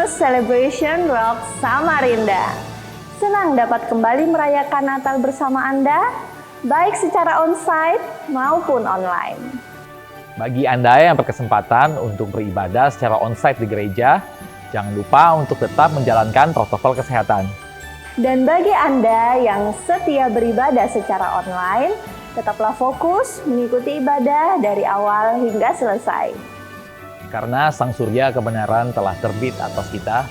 Christmas Celebration Rock Samarinda. Senang dapat kembali merayakan Natal bersama Anda, baik secara onsite maupun online. Bagi Anda yang berkesempatan untuk beribadah secara onsite di gereja, jangan lupa untuk tetap menjalankan protokol kesehatan. Dan bagi Anda yang setia beribadah secara online, tetaplah fokus mengikuti ibadah dari awal hingga selesai. Karena Sang Surya kebenaran telah terbit atas kita,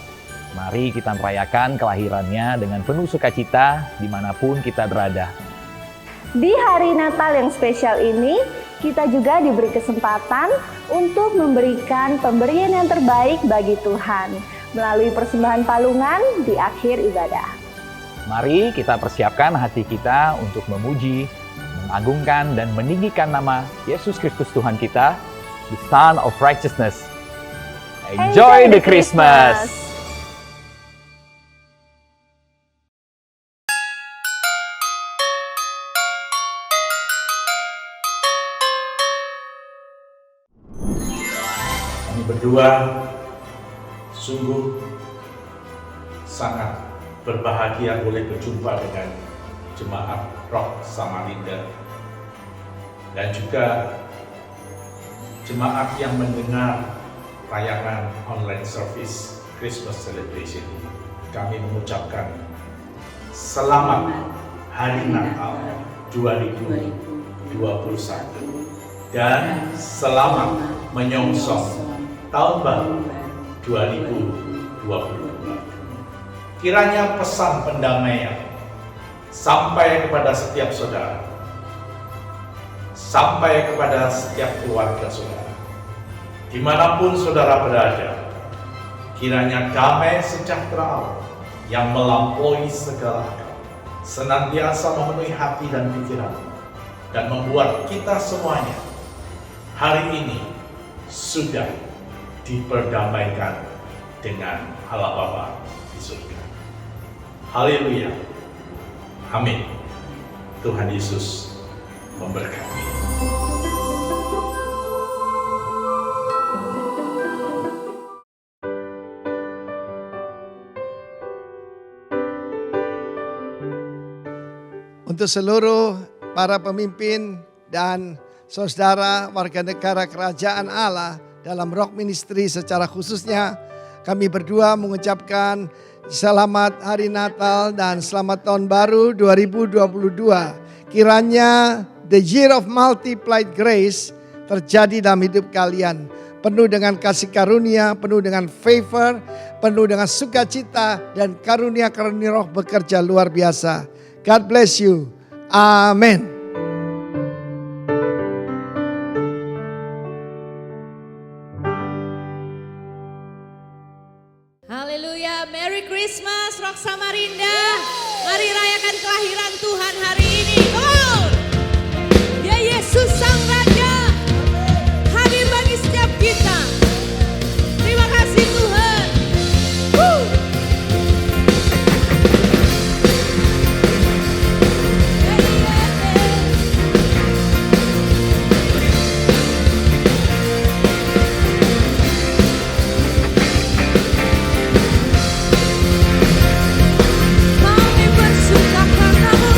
mari kita merayakan kelahirannya dengan penuh sukacita dimanapun kita berada. Di hari Natal yang spesial ini, kita juga diberi kesempatan untuk memberikan pemberian yang terbaik bagi Tuhan melalui persembahan palungan di akhir ibadah. Mari kita persiapkan hati kita untuk memuji, mengagungkan dan meninggikan nama Yesus Kristus Tuhan kita, the Son of Righteousness. Enjoy the Christmas! Kami berdua sungguh sangat berbahagia boleh berjumpa dengan Jemaat Rock Samarinda dan juga jemaat yang mendengar tayangan online service Christmas Celebration ini. Kami mengucapkan selamat Hari Natal 2021 dan selamat menyongsong Tahun Baru 2022. Kiranya pesan pendamaian sampai kepada setiap saudara, sampai kepada setiap keluarga saudara, dimanapun saudara berada. Kiranya damai sejahtera Allah yang melampaui segala akal senantiasa memenuhi hati dan pikiran, dan membuat kita semuanya hari ini sudah diperdamaikan dengan Allah Bapa di surga. Haleluya. Amin. Tuhan Yesus memberkati. Untuk seluruh para pemimpin dan saudara warga negara kerajaan Allah dalam Rock Ministry secara khususnya, kami berdua mengucapkan selamat Hari Natal dan selamat Tahun Baru 2022. Kiranya the year of multiplied grace terjadi dalam hidup kalian. Penuh dengan kasih karunia, penuh dengan favor, penuh dengan sukacita, dan karunia-karunia roh bekerja luar biasa. God bless you. Amin. Haleluya, Merry Christmas Rock Samarinda. Mari rayakan kelahiran Tuhan hari ini. Oh, ya Yesus Sang Raja hadir bagi setiap kita. Terima kasih Tuhan. Kami bersuka karena-Mu.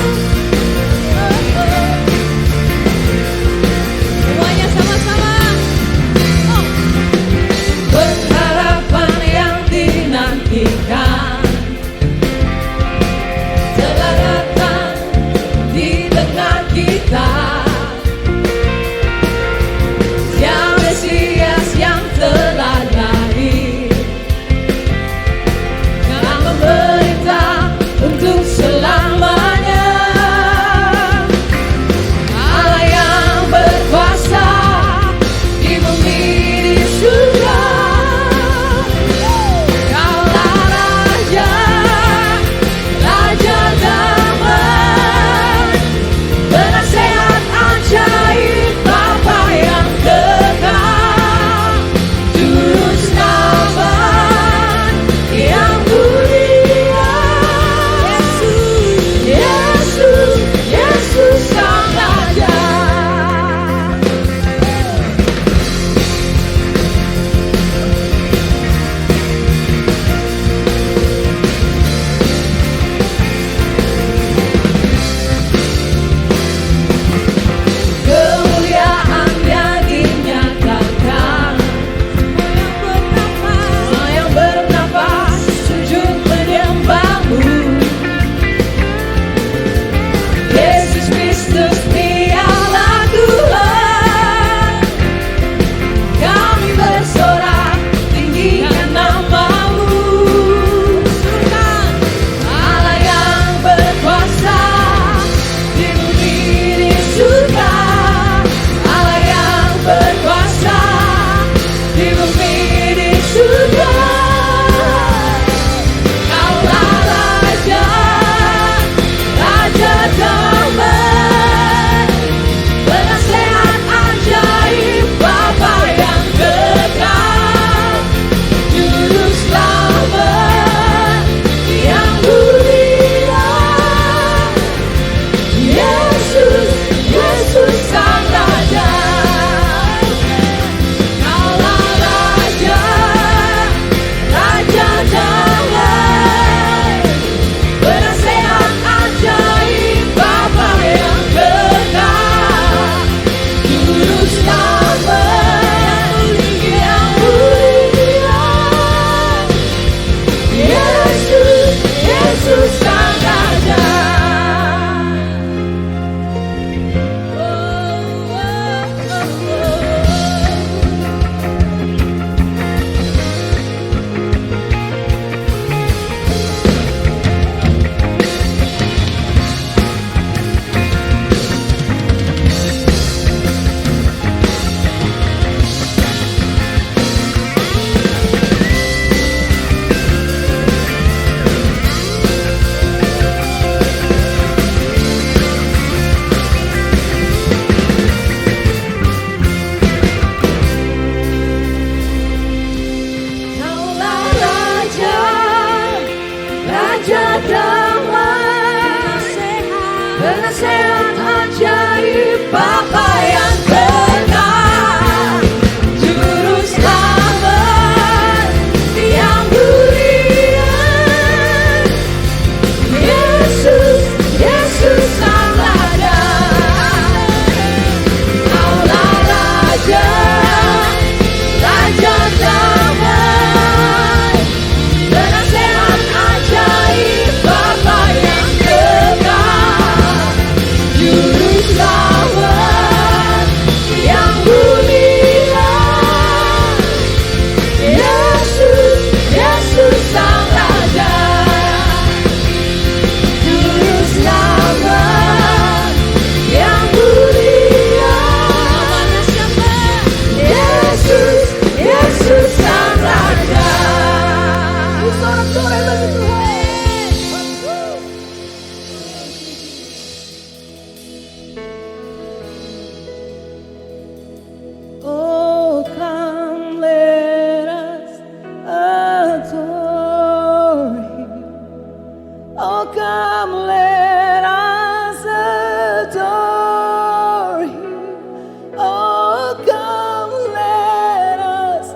Raja damai, penasehat ajaib, Bapa yang benar, Juru Selamat yang mulia, Yesus, Yesus Sang Raja, Aulah Raja, Raja damai, penasehat ajaib, Bapa yang benar, Juru Selamat yang mulia, Yesus, Yesus Sang Raja, Juru Selamat yang mulia. Namanya siapa? Yesus, Yesus Sang Raja. Sorak-sorai bagi Tuhan. Oh, come let us adore Him. Oh, come let us adore Him. Oh, come let us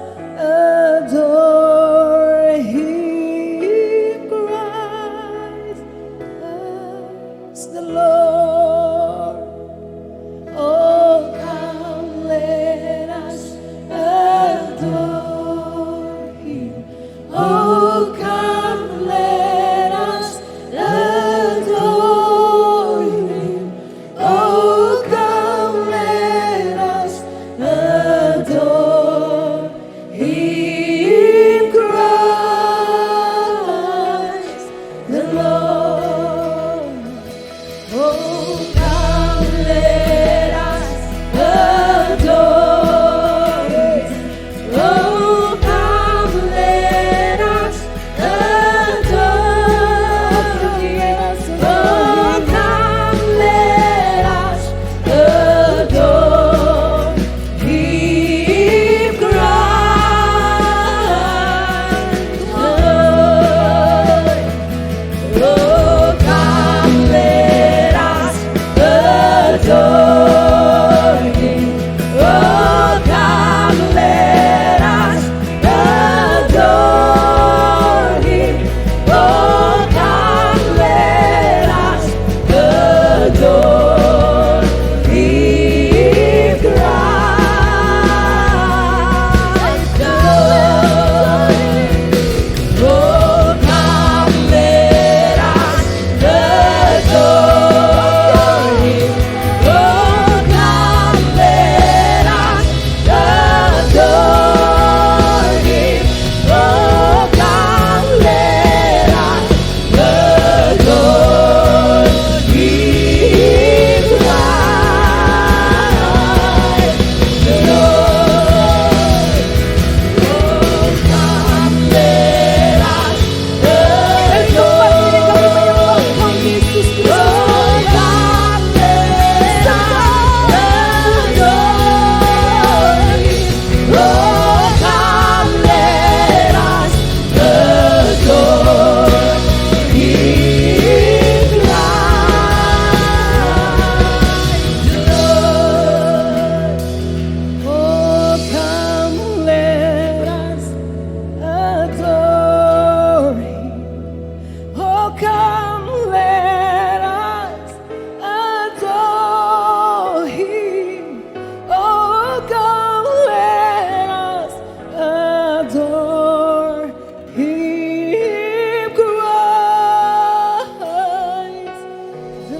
adore Him. Christ is the Lord. Oh, come let us adore Him. Oh, come let us adore Him. Oh, come let us adore Him. Christ the Lord. Oh, come let us adore Him. Oh, come let us adore Him. Oh, come let us adore Him. Christ the Lord. Oh, come let us adore Him. Oh, come let us adore Him. Oh, come let us adore Him. Christ the Lord. Oh, come let us adore Him. Oh, come let us adore Him. Oh, come let us adore Him. Christ the Lord. Oh, come let us adore Him. Oh, come let us adore Him. Oh, come let us adore Him. Christ the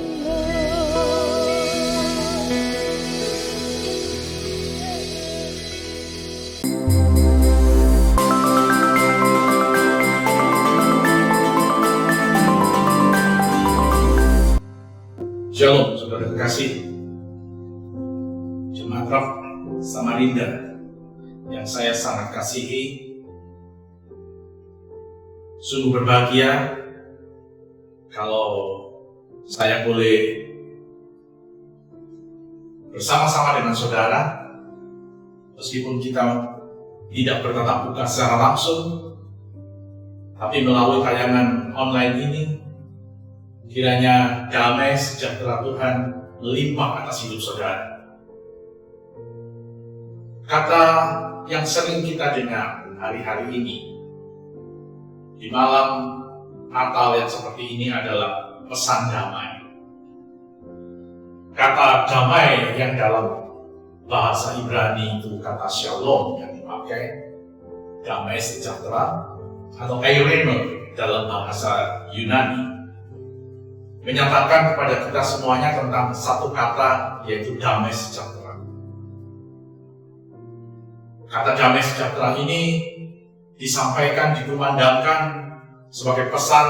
Shalom, saudara kekasih. Jemaat Rock Samarinda yang saya sangat kasihi, sungguh berbahagia kalau saya boleh bersama-sama dengan saudara, meskipun kita tidak bertatap muka secara langsung, Tapi melalui tayangan online ini, kiranya damai sejahtera Tuhan melimpah atas hidup saudara. Kata yang sering kita dengar hari-hari ini, di malam Natal yang seperti ini adalah pesan damai. Kata damai yang dalam bahasa Ibrani itu kata shalom yang dipakai, damai sejahtera, atau eirene dalam bahasa Yunani, menyatakan kepada kita semuanya tentang satu kata, yaitu damai sejahtera. Kata damai sejahtera ini disampaikan, dikumandangkan sebagai pesan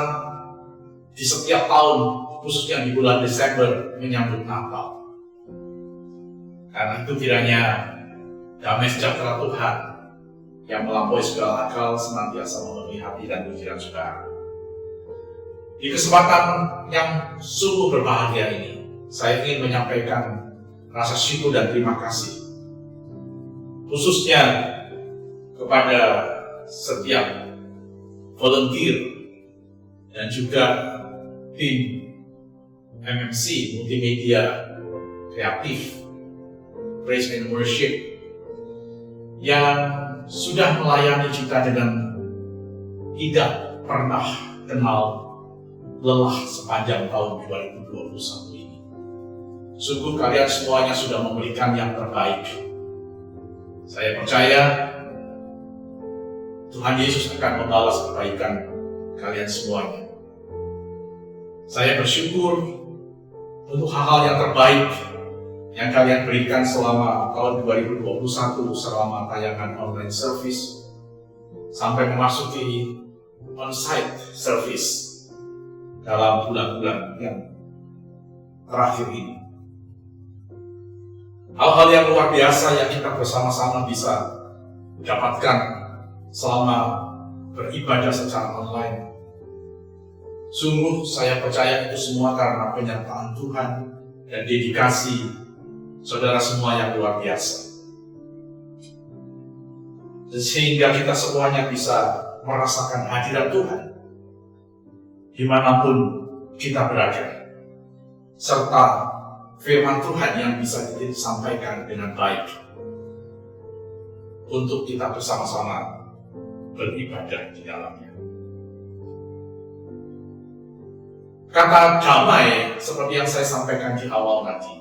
di setiap tahun, khususnya di bulan Desember menyambut Natal. Karena itu kiranya damai sejahtera Tuhan yang melampaui segala akal senantiasa memenuhi hati dan pikiran saudara. Di kesempatan yang sungguh berbahagia ini, saya ingin menyampaikan rasa syukur dan terima kasih, khususnya kepada setiap volunteer dan juga tim MMC Multimedia Kreatif Praise and Worship yang sudah melayani kita dengan tidak pernah kenal lelah sepanjang tahun 2021 ini. Sungguh kalian semuanya sudah memberikan yang terbaik. Saya percaya Tuhan Yesus akan membalas kebaikan kalian semuanya. Saya bersyukur untuk hal-hal yang terbaik yang kalian berikan selama tahun 2021, selama tayangan online service sampai memasuki on-site service dalam bulan-bulan yang terakhir ini. Hal-hal yang luar biasa yang kita bersama-sama bisa dapatkan selama beribadah secara online. Sungguh saya percaya itu semua karena penyertaan Tuhan dan dedikasi saudara semua yang luar biasa. Sehingga kita semuanya bisa merasakan hadirat Tuhan dimanapun kita berada, serta firman Tuhan yang bisa disampaikan dengan baik untuk kita bersama-sama beribadah di dalamnya. Kata damai seperti yang saya sampaikan di awal tadi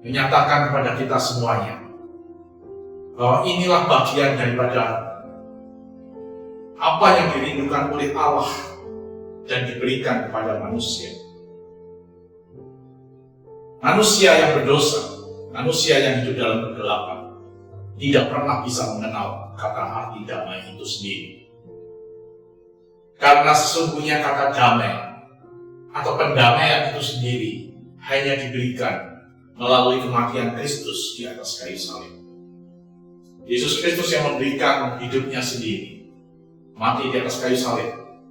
menyatakan kepada kita semuanya bahwa inilah bagian daripada apa yang dirindukan oleh Allah dan diberikan kepada manusia. Manusia yang berdosa, manusia yang hidup dalam kegelapan, tidak pernah bisa mengenal kata arti damai itu sendiri. Karena sesungguhnya kata damai atau pendamaian itu sendiri hanya diberikan melalui kematian Kristus di atas kayu salib. Yesus Kristus yang memberikan hidupnya sendiri, mati di atas kayu salib,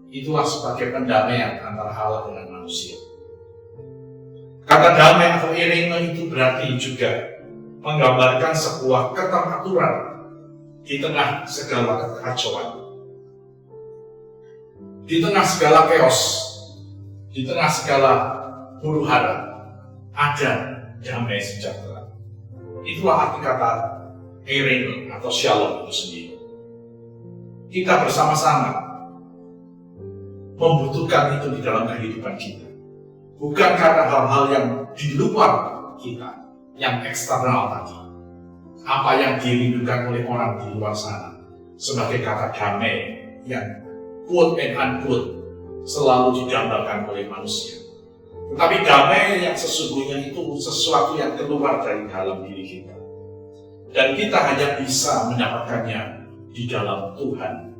itulah sebagai pendamaian antara Allah dengan manusia. Kata damai atau eirene itu berarti juga menggambarkan sebuah keteraturan di tengah segala kekacauan, di tengah segala chaos, di tengah segala huru-hara, ada damai sejahtera. Itulah arti kata eirene atau shalom itu sendiri. Kita bersama-sama membutuhkan itu di dalam kehidupan kita. Bukan karena hal-hal yang di luar kita, yang eksternal tadi. Apa yang dirindukan oleh orang di luar sana sebagai kata damai yang quote and unquote selalu didambakan oleh manusia. Tetapi damai yang sesungguhnya itu sesuatu yang keluar dari dalam diri kita. Dan kita hanya bisa mendapatkannya di dalam Tuhan.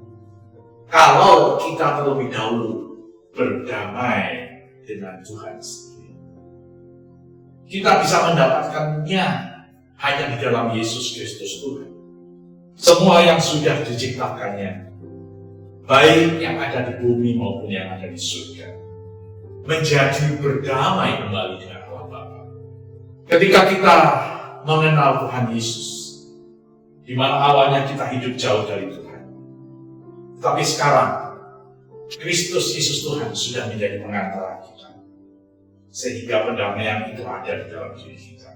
Kalau kita terlebih dahulu berdamai dengan Tuhan sendiri. Kita bisa mendapatkannya hanya di dalam Yesus Kristus Tuhan. Semua yang sudah diciptakannya, baik yang ada di bumi maupun yang ada di surga, menjadi berdamai kembali dengan Allah Bapa. Ketika kita mengenal Tuhan Yesus, di mana awalnya kita hidup jauh dari Tuhan, tapi sekarang Kristus Yesus Tuhan sudah menjadi pengantara kita. Sehingga pendamaian itu ada di dalam diri kita.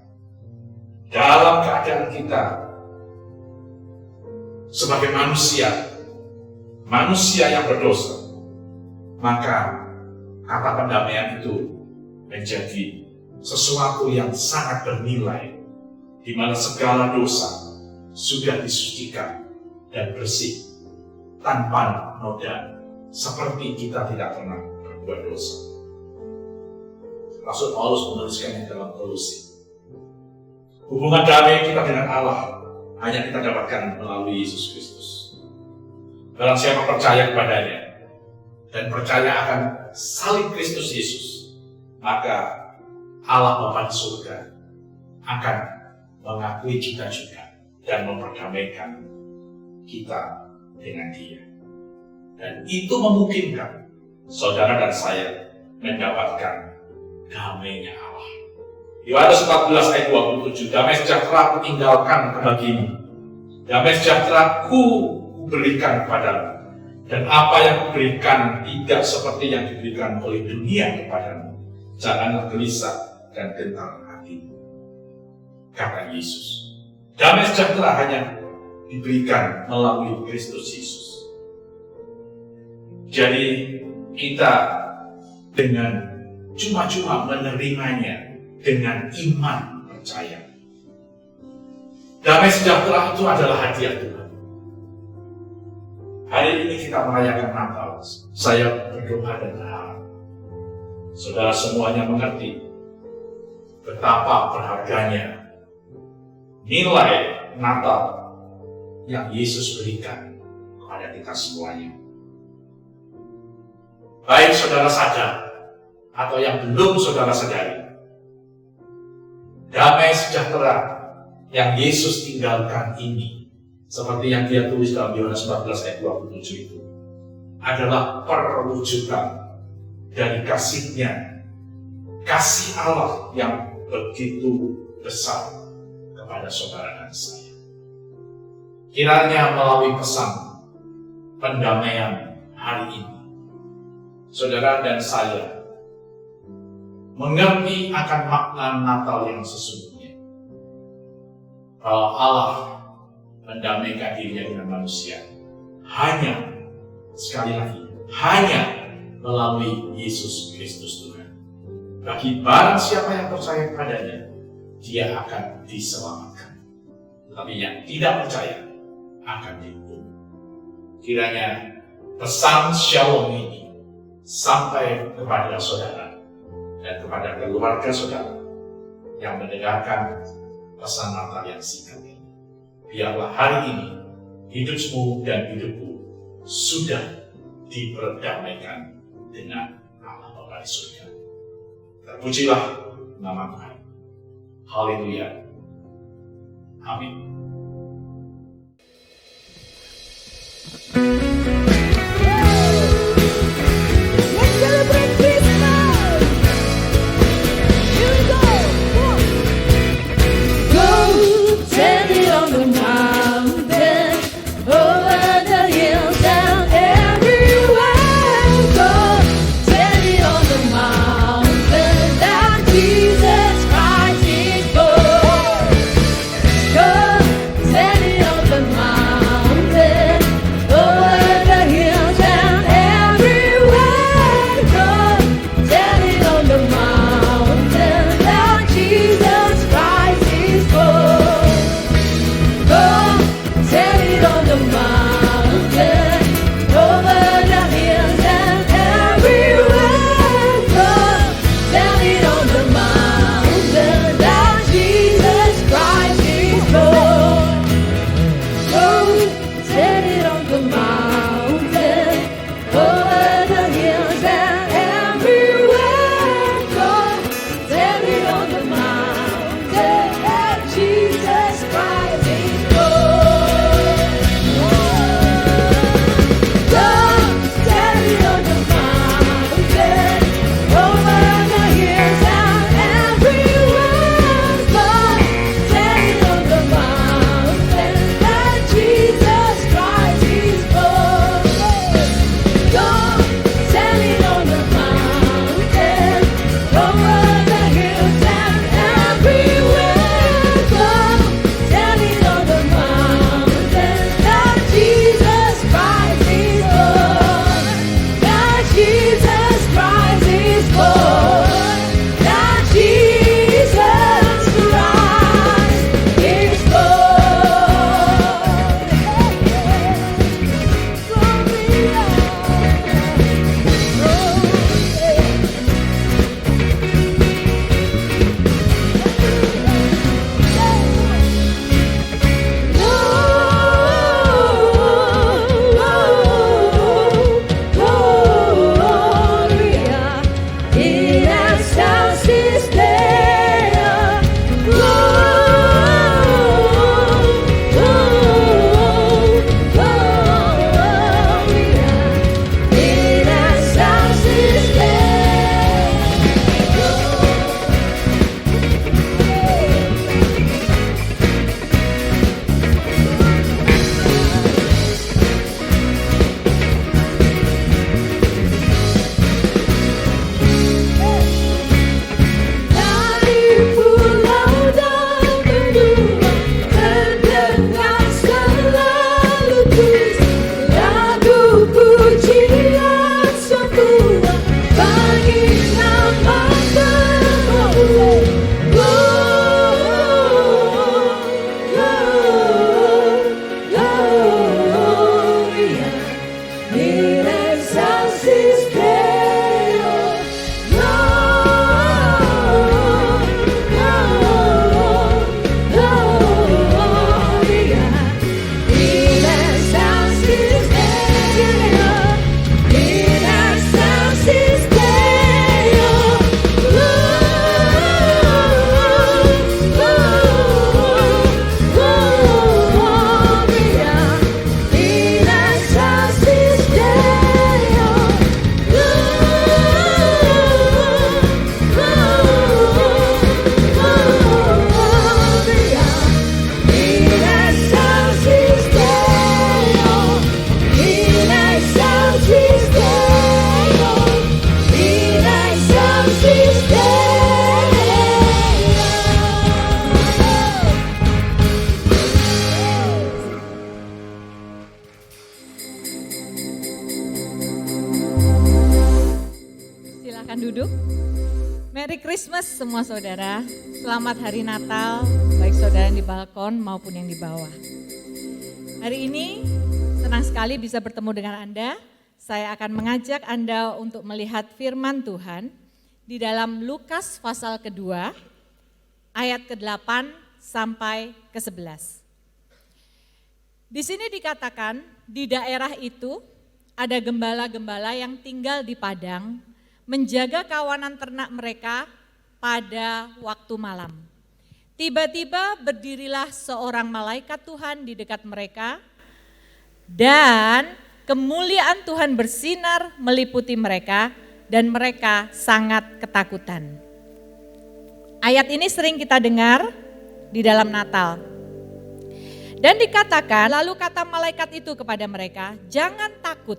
Dalam keadaan kita sebagai manusia yang berdosa, maka kata pendamaian itu menjadi sesuatu yang sangat bernilai, di mana segala dosa sudah disucikan dan bersih tanpa noda, seperti kita tidak pernah berbuat dosa. Rasul Paulus menuliskannya dalam Kolose. Hubungan damai kita dengan Allah hanya kita dapatkan melalui Yesus Kristus. Barang siapa percaya kepadanya dan percaya akan salib Kristus Yesus, maka Allah Bapa di surga akan mengakui kita juga dan memperdamaikan kita dengan Dia. Dan itu memungkinkan saudara dan saya mendapatkan damainya Allah. Yohanes 14 ayat 27, damai sejahtera aku tinggalkan bagimu, damai sejahtera ku berikan kepadamu, dan apa yang kuberikan tidak seperti yang diberikan oleh dunia kepadamu. Janganlah gelisah dan gentar hatimu, kata Yesus. Damai sejahtera hanya diberikan melalui Kristus Yesus. Jadi kita dengan cuma-cuma menerimanya dengan iman percaya. Damai sejahtera itu adalah hadiah Tuhan. Hari ini kita merayakan Natal. Saya berdoa dan berharap saudara semuanya mengerti betapa berharganya nilai Natal yang Yesus berikan kepada kita semuanya. Baik saudara sadar atau yang belum saudara sadari, damai sejahtera yang Yesus tinggalkan ini, seperti yang Dia tulis dalam Yohanes 14 ayat 27 itu, adalah perwujudan dari kasih-Nya, kasih Allah yang begitu besar kepada saudara dan saya. Kiranya melalui pesan pendamaian hari ini, saudara dan saya mengerti akan makna Natal yang sesungguhnya. Bahwa Allah mendamaikan dirinya dengan manusia hanya, sekali lagi, hanya melalui Yesus Kristus Tuhan. Bagi barang siapa yang percaya kepadanya, dia akan diselamatkan. Tetapi yang tidak percaya akan dihukum. Kiranya pesan Shalom ini sampai kepada saudara dan kepada keluarga saudara yang mendengarkan pesan Natal yang singkat ini. Biarlah hari ini hidupmu dan hidupku sudah diperdamaikan dengan Allah Bapa di surga. Terpujilah nama Tuhan. Haleluya. Amin. Go, stand on the mountain, over Silakan duduk. Merry Christmas semua saudara. Selamat Hari Natal, baik saudara yang di balkon maupun yang di bawah. Hari ini senang sekali bisa bertemu dengan Anda. Saya akan mengajak Anda untuk melihat firman Tuhan di dalam Lukas pasal kedua, ayat ke-8 sampai ke-11. Di sini dikatakan di daerah itu ada gembala-gembala yang tinggal di padang, menjaga kawanan ternak mereka pada waktu malam. Tiba-tiba berdirilah seorang malaikat Tuhan di dekat mereka dan kemuliaan Tuhan bersinar meliputi mereka dan mereka sangat ketakutan. Ayat ini sering kita dengar di dalam Natal. Dan dikatakan, lalu kata malaikat itu kepada mereka, jangan takut.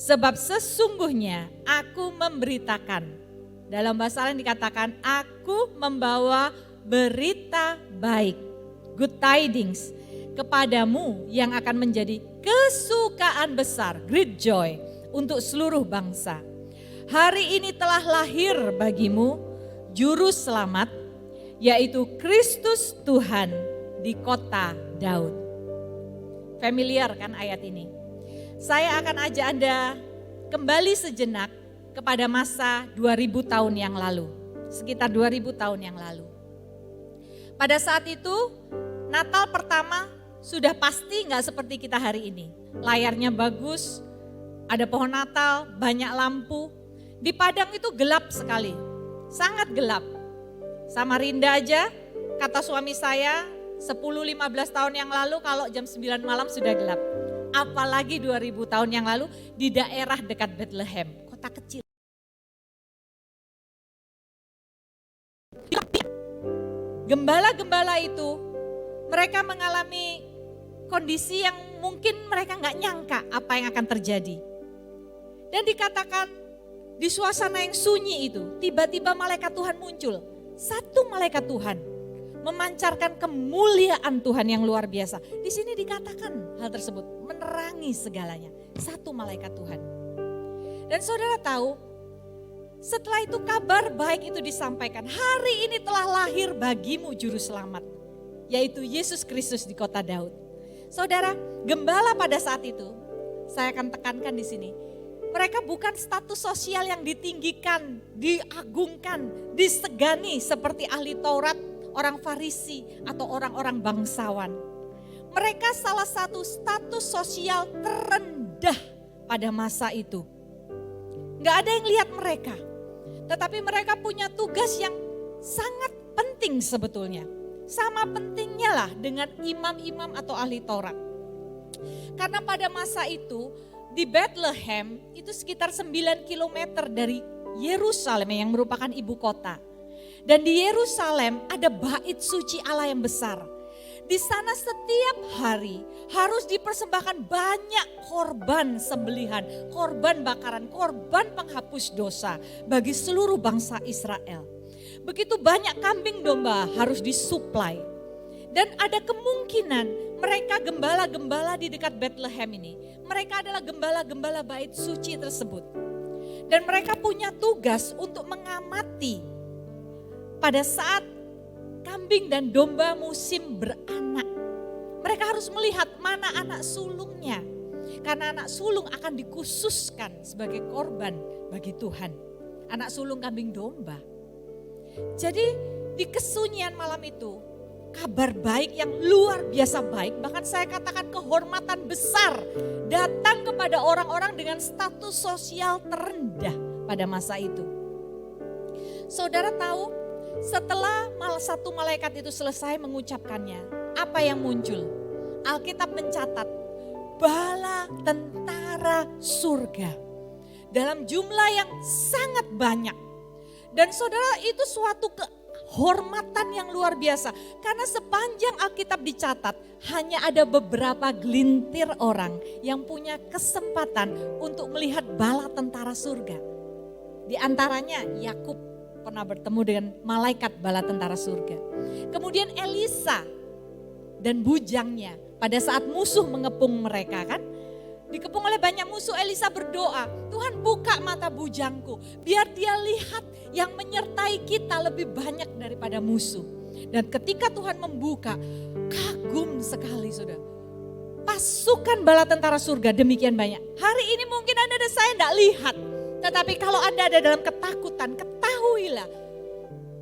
Sebab sesungguhnya aku memberitakan, dalam bahasa lain dikatakan, aku membawa berita baik, good tidings, kepadamu yang akan menjadi kesukaan besar, great joy, untuk seluruh bangsa. Hari ini telah lahir bagimu juru selamat, yaitu Kristus Tuhan di kota Daud. Familiar kan ayat ini? Saya akan ajak Anda kembali sejenak kepada masa 2000 tahun yang lalu. Sekitar 2000 tahun yang lalu. Pada saat itu Natal pertama sudah pasti nggak seperti kita hari ini. Layarnya bagus, ada pohon Natal, banyak lampu. Di Padang itu gelap sekali, sangat gelap. Samarinda aja, kata suami saya 10-15 tahun yang lalu kalau jam 9 malam sudah gelap. Apalagi 2000 tahun yang lalu di daerah dekat Bethlehem, kota kecil. Gembala-gembala itu mereka mengalami kondisi yang mungkin mereka nggak nyangka apa yang akan terjadi. Dan dikatakan di suasana yang sunyi itu tiba-tiba malaikat Tuhan muncul. Satu malaikat Tuhan memancarkan kemuliaan Tuhan yang luar biasa. Di sini dikatakan hal tersebut, menerangi segalanya. Satu malaikat Tuhan. Dan saudara tahu, setelah itu kabar baik itu disampaikan. Hari ini telah lahir bagimu juru selamat, yaitu Yesus Kristus di kota Daud. Saudara, gembala pada saat itu, saya akan tekankan di sini. Mereka bukan status sosial yang ditinggikan, diagungkan, disegani seperti ahli Taurat, orang Farisi atau orang-orang bangsawan. Mereka salah satu status sosial terendah pada masa itu. Gak ada yang lihat mereka. Tetapi mereka punya tugas yang sangat penting sebetulnya. Sama pentingnya lah dengan imam-imam atau ahli Taurat. Karena pada masa itu di Bethlehem itu sekitar 9 km dari Yerusalem yang merupakan ibu kota. Dan di Yerusalem ada bait suci Allah yang besar. Di sana setiap hari harus dipersembahkan banyak korban sembelihan, korban bakaran, korban penghapus dosa bagi seluruh bangsa Israel. Begitu banyak kambing domba harus disuplai. Dan ada kemungkinan mereka gembala-gembala di dekat Bethlehem ini, mereka adalah gembala-gembala bait suci tersebut. Dan mereka punya tugas untuk mengamati pada saat kambing dan domba musim beranak. Mereka harus melihat mana anak sulungnya. Karena anak sulung akan dikhususkan sebagai korban bagi Tuhan. Anak sulung kambing domba. Jadi di kesunyian malam itu, kabar baik yang luar biasa baik, bahkan saya katakan kehormatan besar datang kepada orang-orang dengan status sosial terendah pada masa itu. Saudara tahu, setelah satu malaikat itu selesai mengucapkannya, apa yang muncul? Alkitab mencatat bala tentara surga dalam jumlah yang sangat banyak. Dan saudara, itu suatu kehormatan yang luar biasa. Karena sepanjang Alkitab dicatat, hanya ada beberapa gelintir orang yang punya kesempatan untuk melihat bala tentara surga. Di antaranya Yakub pernah bertemu dengan malaikat bala tentara surga. Kemudian Elisa dan bujangnya pada saat musuh mengepung mereka kan. dikepung oleh banyak musuh, Elisa berdoa, Tuhan buka mata bujangku, biar dia lihat yang menyertai kita lebih banyak daripada musuh. Dan ketika Tuhan membuka, kagum sekali saudara. Pasukan bala tentara surga demikian banyak. Hari ini mungkin Anda dan saya tidak lihat. Tetapi kalau Anda ada dalam ketakutan, ketahuilah.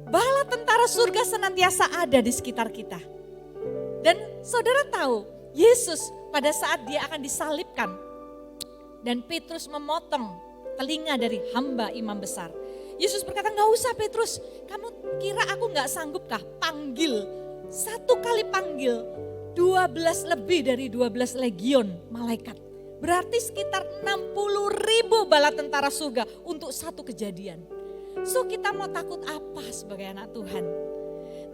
Bala tentara surga senantiasa ada di sekitar kita. Dan saudara tahu, Yesus pada saat dia akan disalibkan. Dan Petrus memotong telinga dari hamba imam besar. Yesus berkata, gak usah Petrus, kamu kira aku gak sanggupkah? Panggil, 1 kali panggil, 12 lebih dari 12 legion malaikat. Berarti sekitar 60.000 bala tentara surga untuk satu kejadian. So kita mau takut apa sebagai anak Tuhan?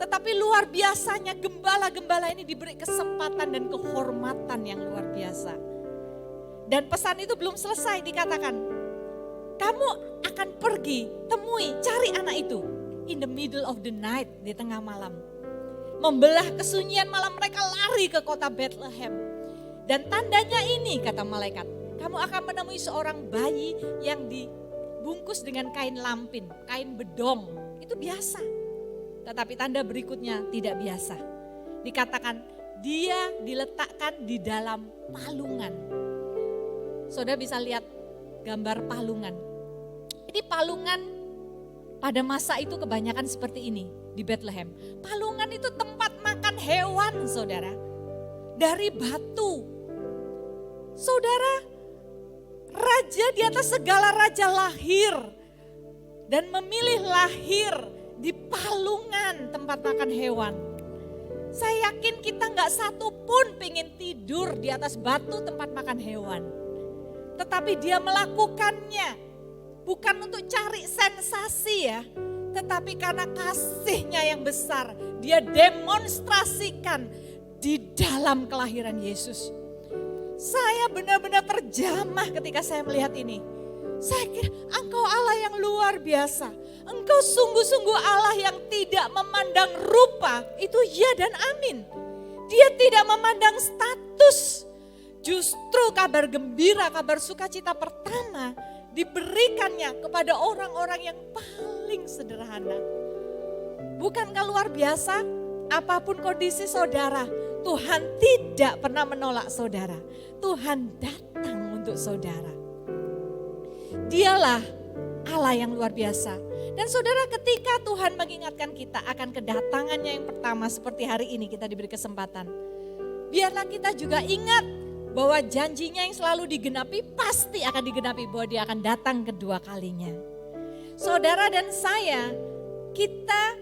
Tetapi luar biasanya gembala-gembala ini diberi kesempatan dan kehormatan yang luar biasa. Dan pesan itu belum selesai, dikatakan, kamu akan pergi, temui, cari anak itu. In the middle of the night, di tengah malam. Membelah kesunyian malam, mereka lari ke kota Bethlehem. Dan tandanya ini, kata malaikat, kamu akan menemui seorang bayi yang dibungkus dengan kain lampin, kain bedong. Itu biasa. Tetapi tanda berikutnya tidak biasa. Dikatakan dia diletakkan di dalam palungan. Saudara bisa lihat gambar palungan. Ini palungan pada masa itu kebanyakan seperti ini di Bethlehem. Palungan itu tempat makan hewan, saudara. Dari batu. Saudara, raja di atas segala raja lahir. Dan memilih lahir di palungan tempat makan hewan. Saya yakin kita gak satu pun pengen tidur di atas batu tempat makan hewan. Tetapi dia melakukannya bukan untuk cari sensasi ya. Tetapi karena kasihnya yang besar, dia demonstrasikan di dalam kelahiran Yesus. Saya benar-benar terjamah ketika saya melihat ini. Saya kira engkau Allah yang luar biasa. Engkau sungguh-sungguh Allah yang tidak memandang rupa, itu ya dan amin. Dia tidak memandang status. Justru kabar gembira, kabar sukacita pertama diberikannya kepada orang-orang yang paling sederhana. Bukankah luar biasa? Apapun kondisi saudara, Tuhan tidak pernah menolak saudara. Tuhan datang untuk saudara. Dialah Allah yang luar biasa. Dan saudara, ketika Tuhan mengingatkan kita akan kedatangannya yang pertama seperti hari ini kita diberi kesempatan. Biarlah kita juga ingat bahwa janjinya yang selalu digenapi pasti akan digenapi, bahwa dia akan datang kedua kalinya. Saudara dan saya, kita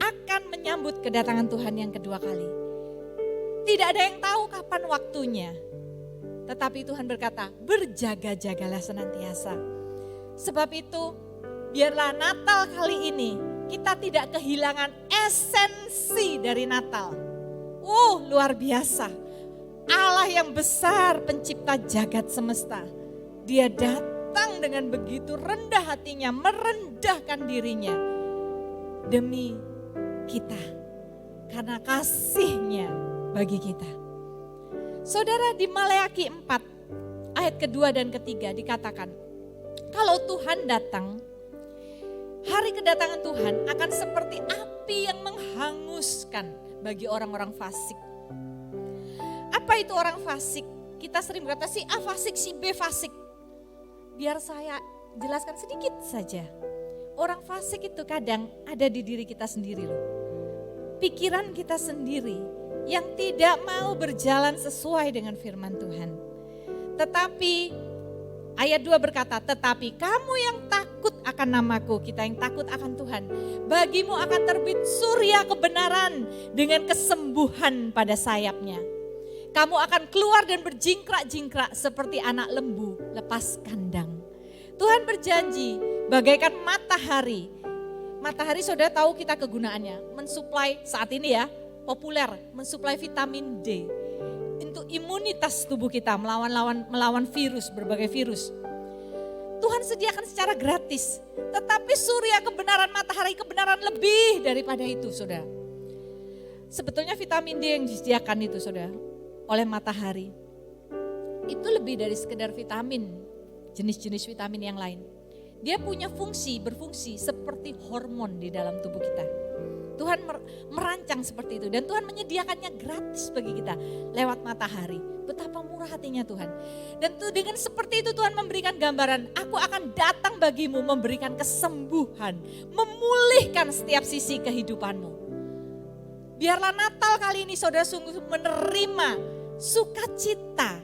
akan menyambut kedatangan Tuhan yang kedua kali. Tidak ada yang tahu kapan waktunya. Tetapi Tuhan berkata, berjaga-jagalah senantiasa. Sebab itu, biarlah Natal kali ini kita tidak kehilangan esensi dari Natal. Luar biasa. Allah yang besar pencipta jagat semesta. Dia datang dengan begitu rendah hatinya, merendahkan dirinya demi kita. Karena kasihnya bagi kita. Saudara, di Maleakhi 4 ayat kedua dan ketiga dikatakan, kalau Tuhan datang, hari kedatangan Tuhan akan seperti api yang menghanguskan bagi orang-orang fasik. Apa itu orang fasik? Kita sering berkata si A fasik, si B fasik. Biar saya jelaskan sedikit saja. Orang fasik itu kadang ada di diri kita sendiri loh. Pikiran kita sendiri yang tidak mau berjalan sesuai dengan firman Tuhan. Tetapi ayat 2 berkata, tetapi kamu yang takut akan namaku, kita yang takut akan Tuhan, bagimu akan terbit surya kebenaran dengan kesembuhan pada sayapnya. Kamu akan keluar dan berjingkrak-jingkrak seperti anak lembu lepas kandang. Tuhan berjanji bagaikan matahari. Matahari saudara tahu kita kegunaannya, mensuplai saat ini ya, populer, mensuplai vitamin D untuk imunitas tubuh kita melawan virus, berbagai virus. Tuhan sediakan secara gratis, tetapi surya kebenaran, matahari kebenaran lebih daripada itu, saudara. Sebetulnya vitamin D yang disediakan itu, saudara, oleh matahari itu lebih dari sekedar vitamin, jenis-jenis vitamin yang lain. Dia punya berfungsi seperti hormon di dalam tubuh kita. Tuhan merancang seperti itu dan Tuhan menyediakannya gratis bagi kita lewat matahari. Betapa murah hatinya Tuhan. Dan dengan seperti itu Tuhan memberikan gambaran, aku akan datang bagimu memberikan kesembuhan, memulihkan setiap sisi kehidupanmu. Biarlah Natal kali ini saudara sungguh menerima sukacita,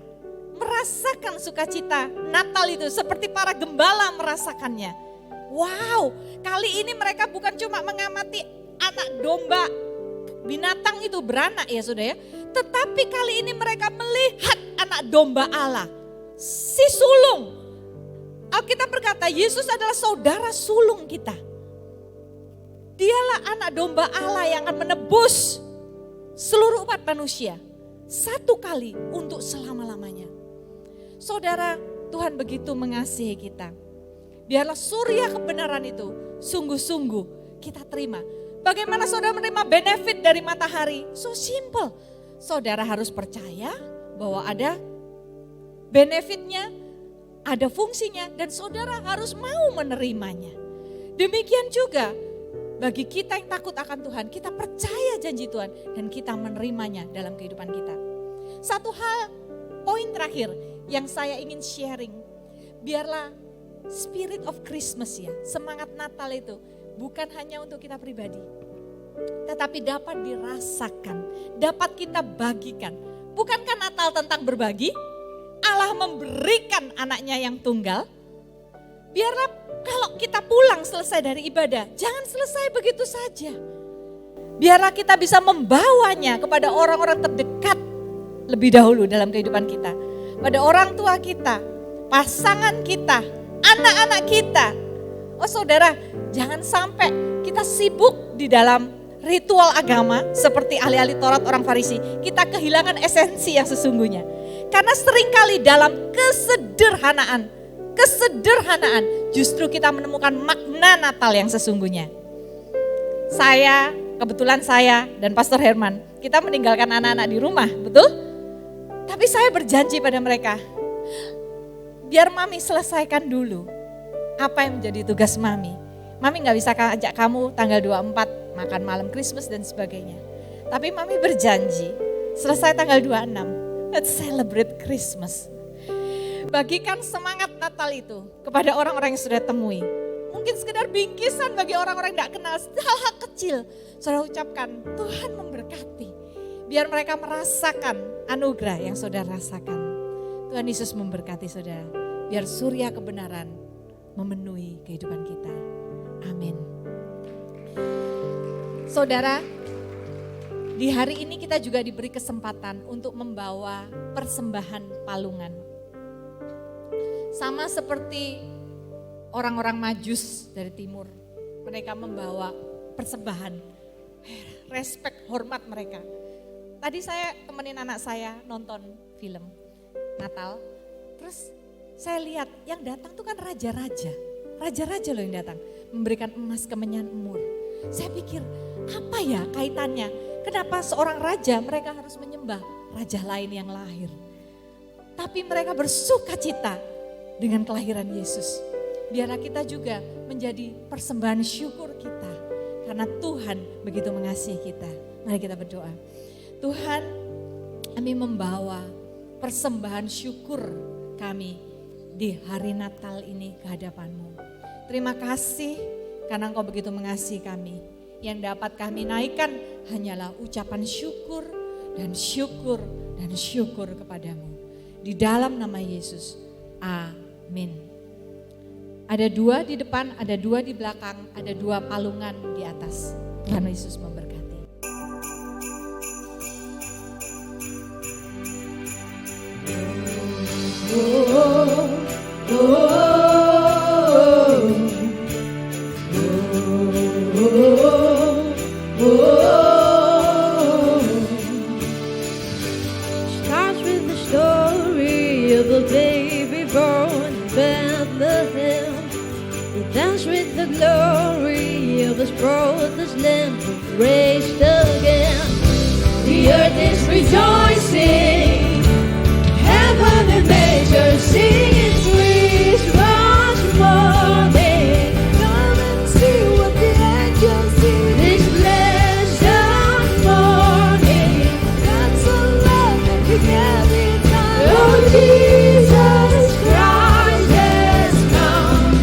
merasakan sukacita Natal itu seperti para gembala merasakannya. Wow, kali ini mereka bukan cuma mengamati anak domba, binatang itu beranak ya saudara ya. Tetapi kali ini mereka melihat anak domba Allah, si sulung. Alkitab berkata Yesus adalah saudara sulung kita. Dialah anak domba Allah yang akan menebus seluruh umat manusia. Satu kali untuk selama-lamanya. Saudara, Tuhan begitu mengasihi kita. Biarlah surya kebenaran itu sungguh-sungguh kita terima. Bagaimana saudara menerima benefit dari matahari? So simple. Saudara harus percaya bahwa ada benefitnya, ada fungsinya, dan saudara harus mau menerimanya. Demikian juga bagi kita yang takut akan Tuhan, kita percaya janji Tuhan dan kita menerimanya dalam kehidupan kita. Satu hal, poin terakhir yang saya ingin sharing, biarlah spirit of Christmas ya, semangat Natal itu bukan hanya untuk kita pribadi, tetapi dapat dirasakan, dapat kita bagikan. Bukankah Natal tentang berbagi? Allah memberikan anaknya yang tunggal. Biarlah kalau kita pulang selesai dari ibadah, jangan selesai begitu saja. Biarlah kita bisa membawanya kepada orang-orang terdekat lebih dahulu dalam kehidupan kita. Pada orang tua kita, pasangan kita, anak-anak kita. Oh saudara, jangan sampai kita sibuk di dalam ritual agama seperti ahli-ahli Taurat orang Farisi. Kita kehilangan esensi yang sesungguhnya. Karena seringkali dalam kesederhanaan justru kita menemukan makna Natal yang sesungguhnya. Kebetulan saya dan Pastor Herman, kita meninggalkan anak-anak di rumah, betul? Tapi saya berjanji pada mereka, biar Mami selesaikan dulu apa yang menjadi tugas Mami. Mami gak bisa ajak kamu tanggal 24 makan malam Christmas dan sebagainya. Tapi Mami berjanji, selesai tanggal 26, let's celebrate Christmas. Bagikan semangat Natal itu kepada orang-orang yang sudah temui. Mungkin sekedar bingkisan bagi orang-orang yang tidak kenal, hal-hal kecil. Saudara ucapkan, Tuhan memberkati. Biar mereka merasakan anugerah yang saudara rasakan. Tuhan Yesus memberkati saudara. Biar surya kebenaran memenuhi kehidupan kita. Amin. Saudara, di hari ini kita juga diberi kesempatan untuk membawa persembahan palungan. Sama seperti orang-orang Majus dari timur, mereka membawa persembahan, respect, hormat mereka. Tadi saya temenin anak saya nonton film Natal, terus saya lihat yang datang tuh kan raja-raja loh yang datang, memberikan emas kemenyan emur. Saya pikir apa ya kaitannya, kenapa seorang raja mereka harus menyembah raja lain yang lahir. Tapi mereka bersuka cita dengan kelahiran Yesus. Biarlah kita juga menjadi persembahan syukur kita. Karena Tuhan begitu mengasihi kita. Mari kita berdoa. Tuhan, kami membawa persembahan syukur kami di hari Natal ini ke hadapan-Mu. Terima kasih karena Engkau begitu mengasihi kami. Yang dapat kami naikkan hanyalah ucapan syukur dan syukur dan syukur kepadamu. Di dalam nama Yesus. Amin. Ada 2 di depan, ada 2 di belakang, ada 2 palungan di atas. Tuhan Yesus memberkati. Starts with the story of a baby born in Bethlehem. It ends with the glory of His brother's lamb who raised again. The earth is rejoicing, heaven and sing its Christmas morning. Come and see what the angels sing. This blessed morning, God so loved that He gave His Son. Oh, Jesus Christ has come.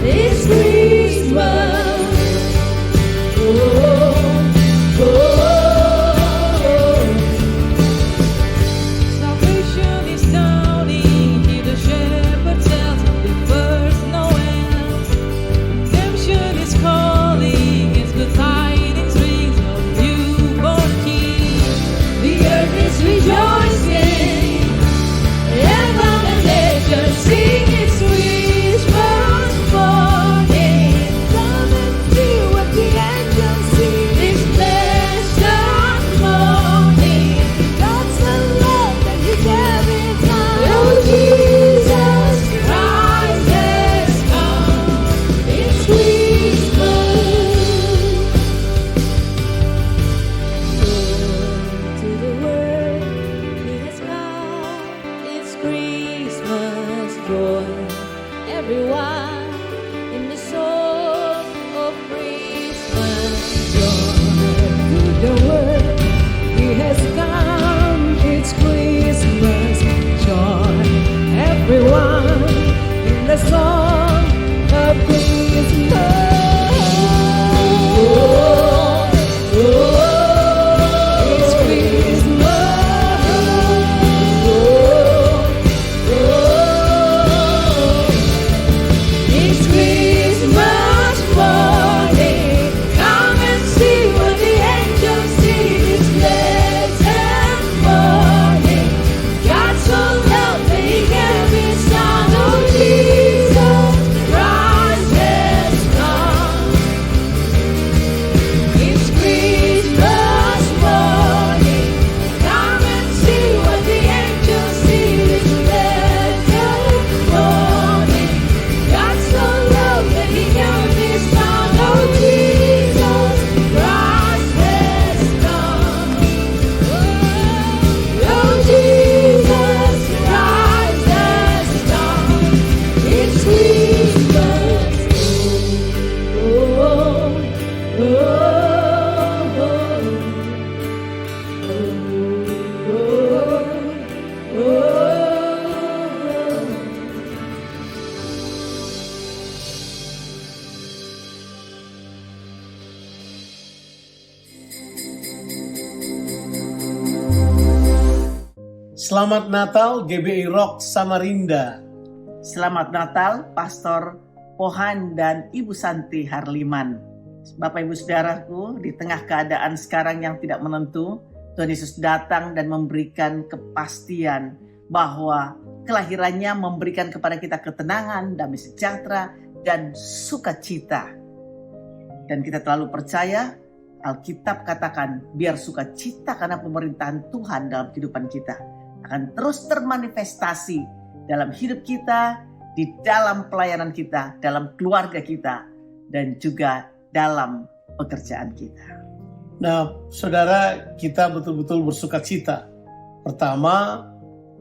It's Christmas. Salvation is dawning, hear the shepherd tell the first Noel. Redemption is calling, it's the tidings rings of newborn King. The earth is rejoicing, heaven and nature sing its Christmas morning. Come and see what the angels sing. This blessed morning, God so loved that He gave His Son. Oh, Jesus Christ has come. It's Christmas. To the world He has come. It's Christmas joy. Everyone in the song of Christmas joy. To the world He has come. It's Christmas joy. Everyone in the song of Christmas. It's It's Christmas morning. Come and see what the angels sing. It's blessed morning. God so loved that He gave His Son. Oh, Jesus Christ has come. It's Christmas morning. Come and see what the angels sing. It's blessed morning. God so loved that He gave His Son. Oh, Jesus Christ has come. Oh, Jesus Christ has come. It's Christmas. Selamat Natal GBI Rock Samarinda. Selamat Natal, Pastor Pohan dan Ibu Santi Harliman. Bapak Ibu Saudaraku, di tengah keadaan sekarang yang tidak menentu, Tuhan Yesus datang dan memberikan kepastian bahwa kelahirannya memberikan kepada kita ketenangan, damai sejahtera, dan sukacita. Dan kita terlalu percaya, Alkitab katakan, biar sukacita karena pemerintahan Tuhan dalam kehidupan kita akan terus termanifestasi dalam hidup kita, di dalam pelayanan kita, dalam keluarga kita, dan juga dalam pekerjaan kita. Nah, saudara, kita betul-betul bersukacita. Pertama,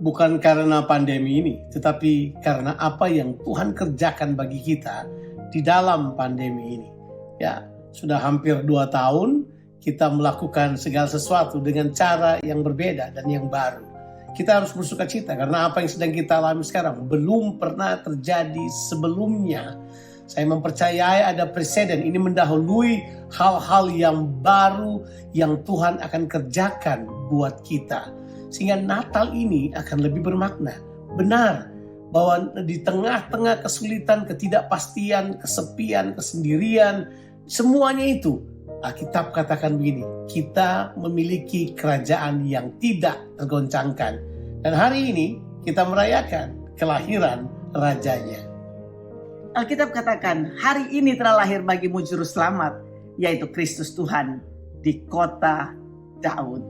bukan karena pandemi ini, tetapi karena apa yang Tuhan kerjakan bagi kita di dalam pandemi ini. Ya, sudah hampir 2 tahun kita melakukan segala sesuatu dengan cara yang berbeda dan yang baru. Kita harus bersukacita karena apa yang sedang kita alami sekarang belum pernah terjadi sebelumnya. Saya mempercayai ada presiden, ini mendahului hal-hal yang baru yang Tuhan akan kerjakan buat kita. Sehingga Natal ini akan lebih bermakna. Benar bahwa di tengah-tengah kesulitan, ketidakpastian, kesepian, kesendirian, semuanya itu Alkitab katakan begini, kita memiliki kerajaan yang tidak tergoncangkan. Dan hari ini kita merayakan kelahiran rajanya. Alkitab katakan, hari ini telah lahir bagimu juru selamat, yaitu Kristus Tuhan di kota Daud.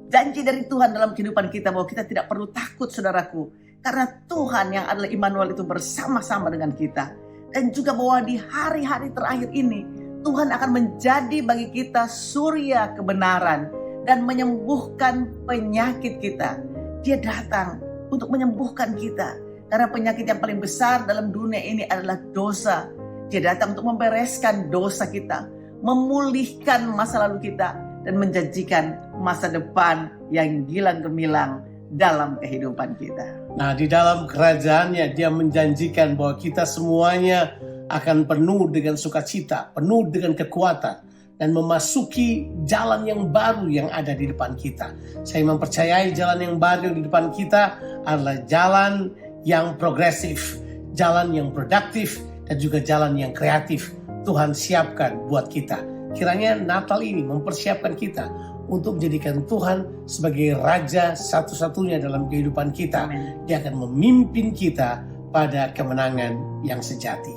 Janji dari Tuhan dalam kehidupan kita bahwa kita tidak perlu takut, saudaraku, karena Tuhan yang adalah Immanuel itu bersama-sama dengan kita. Dan juga bahwa di hari-hari terakhir ini Tuhan akan menjadi bagi kita surya kebenaran dan menyembuhkan penyakit kita. Dia datang untuk menyembuhkan kita. Karena penyakit yang paling besar dalam dunia ini adalah dosa. Dia datang untuk membereskan dosa kita, memulihkan masa lalu kita, dan menjanjikan masa depan yang gilang gemilang dalam kehidupan kita. Nah, di dalam kerajaannya dia menjanjikan bahwa kita semuanya akan penuh dengan sukacita, penuh dengan kekuatan, dan memasuki jalan yang baru yang ada di depan kita. Saya mempercayai jalan yang baru di depan kita adalah jalan yang progresif, jalan yang produktif, dan juga jalan yang kreatif. Tuhan siapkan buat kita. Kiranya Natal ini mempersiapkan kita untuk menjadikan Tuhan sebagai Raja satu-satunya dalam kehidupan kita. Amen. Dia akan memimpin kita pada kemenangan yang sejati.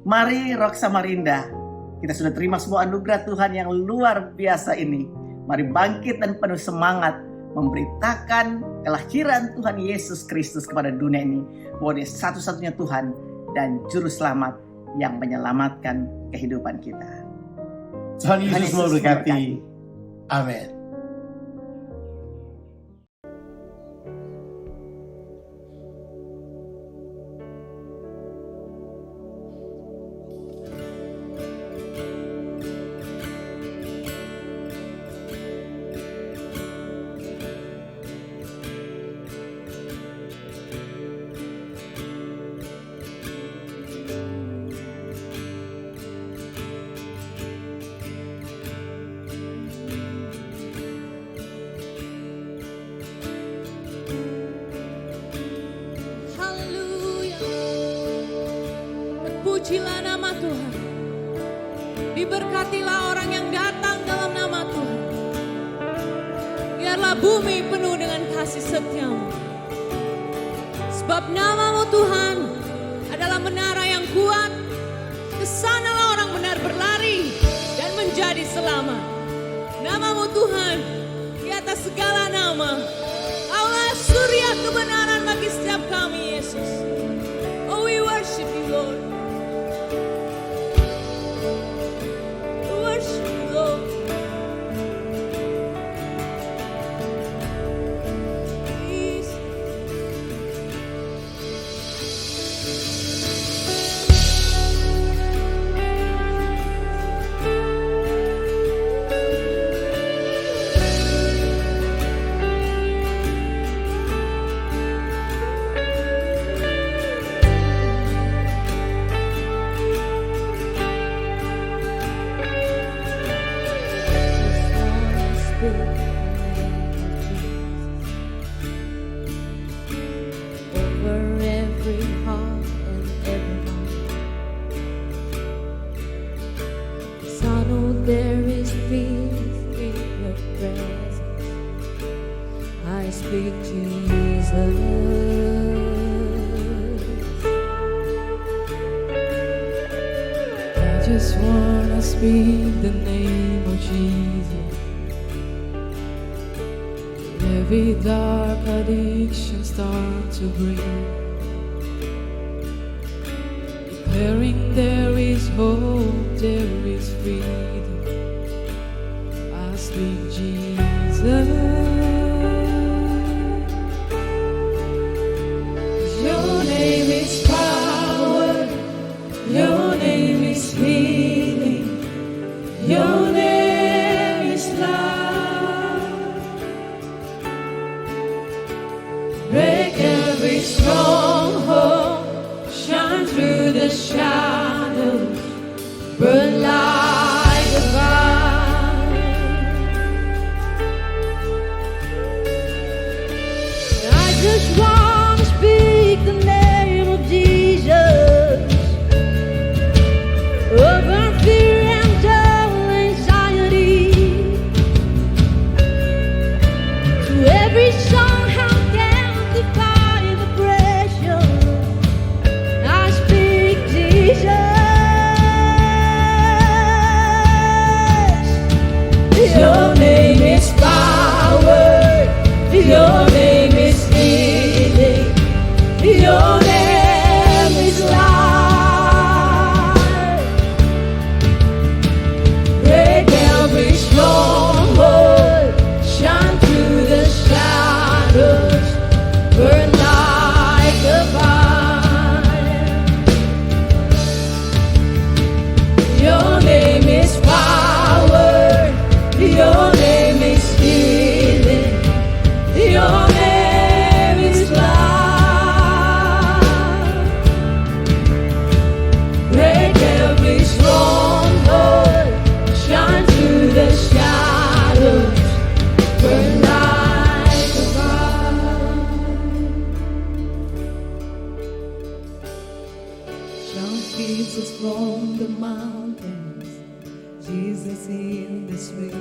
Mari Rock Samarinda, kita sudah terima sebuah anugerah Tuhan yang luar biasa ini. Mari bangkit dan penuh semangat memberitakan kelahiran Tuhan Yesus Kristus kepada dunia ini, bahwa Dia satu-satunya Tuhan dan Juru Selamat yang menyelamatkan kehidupan kita. Tuhan Yesus memberkati. Amin. Haleluya. Terpujilah nama Tuhan. Diberkatilah orang yang datang dalam nama Tuhan. Biarlah bumi penuh dengan kasih setia-Mu. Sebab nama-Mu Tuhan adalah menara yang kuat. Kesanalah orang benar berlari dan menjadi selamat. Nama-Mu Tuhan di atas segala nama. Allah surya kebenaran bagi setiap kami, Yesus. Oh, we worship you, Lord. We worship you, Lord. Please. Over every heart and every mind. 'Cause I know there is peace in your presence. I speak Jesus. I just wanna speak the name of Jesus. Every dark addiction start to break, declaring there is hope, there is freedom. I speak Jesus. Your name is power, your name is healing, your name is love. Break every stronghold, shine through the shadows. is power. Your name is healing. Your name is love. Break every stronghold. Shine through the shadows. Burn like a fire. Shout Jesus from the mountains. Jesus in the streets.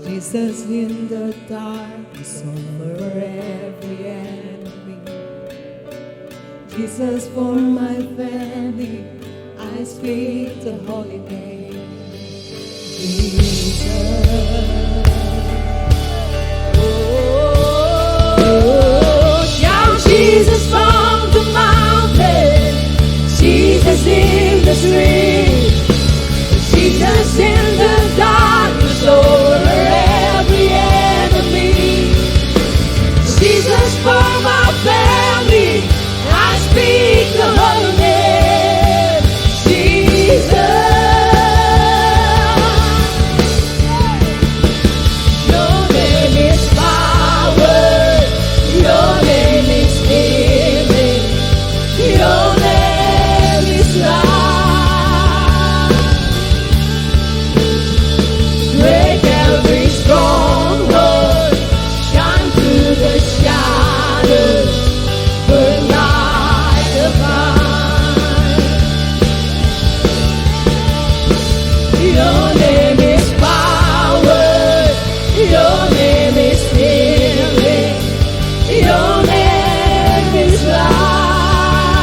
Jesus in the darkness over every enemy. Jesus for my family, I speak the holy name. Jesus. Oh, shout Jesus from the mountain. Jesus in the street. Jesus in the darkness over every enemy. Jesus for my family, I speak the holy name. Jesus. Your name is power. Your name is healing. Your name is life. Break every stronghold. Shine through the shadows. Burn like a fire. Your name is power. Your name is healing. Your name is life.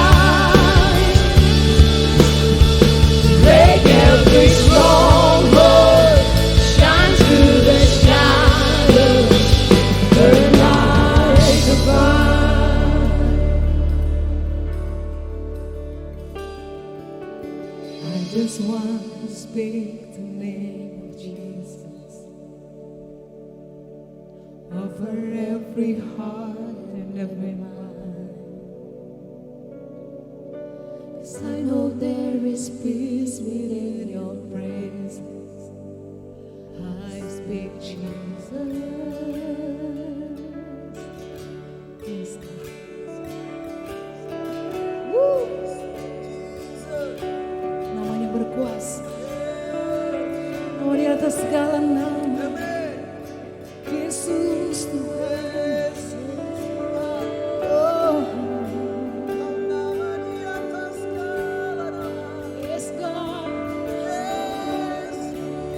Break every stronghold. Shine through the shadows. Burn like a fire. I just want to speak the name of Jesus over every heart and every mind. 'Cause I know there is peace within your presence. I speak Jesus. Yes, God. Woo! Namanya berkuasa. Nama di atas segala nama. Yesus Tuhan. Oh. Yes, God.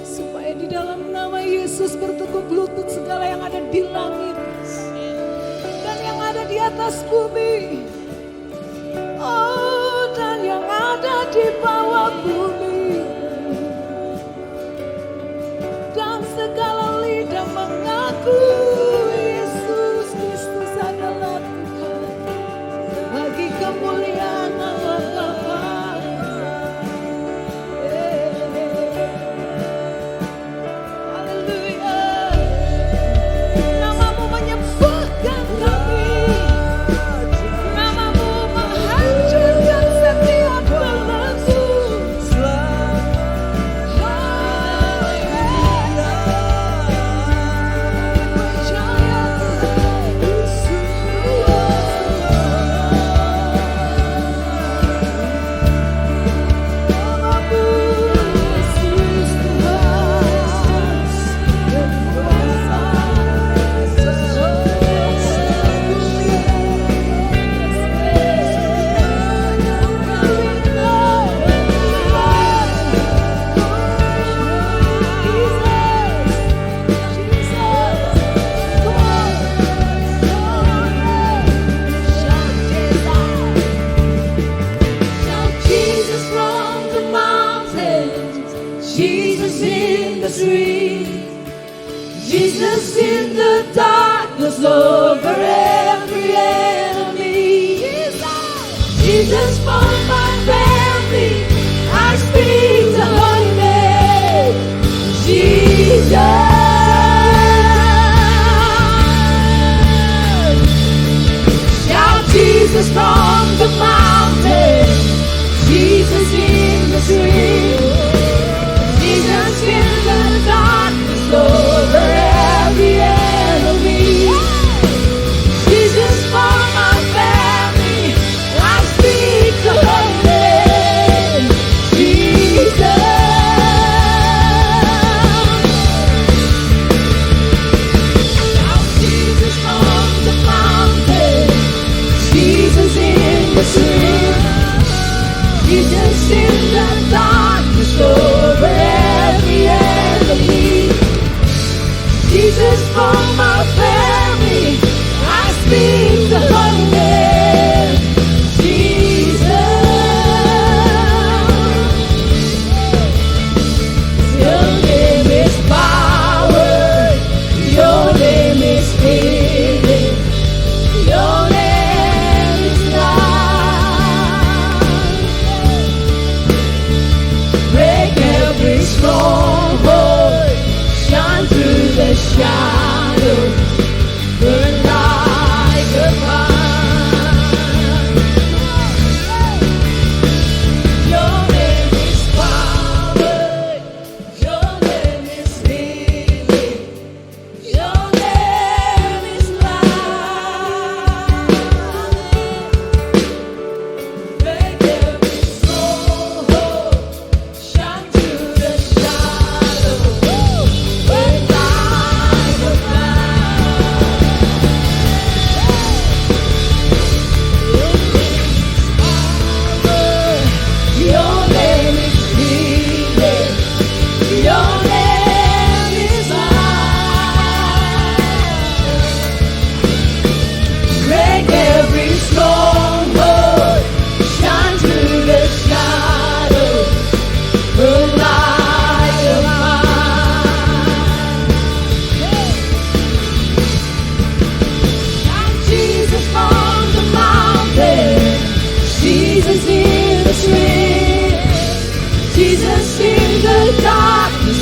Supaya di dalam nama Yesus bertekuk lutut segala yang ada di langit dan yang ada di atas bumi. Oh, dan yang ada di bawah bumi. Dan segala lidah mengaku Yesus Kristus adalah Tuhan. Bagi kemuliaan Allah Bapa. Haleluya. Namamu menyembuhkan kami. Namamu menghancurkan setiap belenggu. Jesus in the street, Jesus in the darkness over every enemy. Jesus for my family, I speak the holy name. Jesus. Shout Jesus from the mountain, Jesus in the street.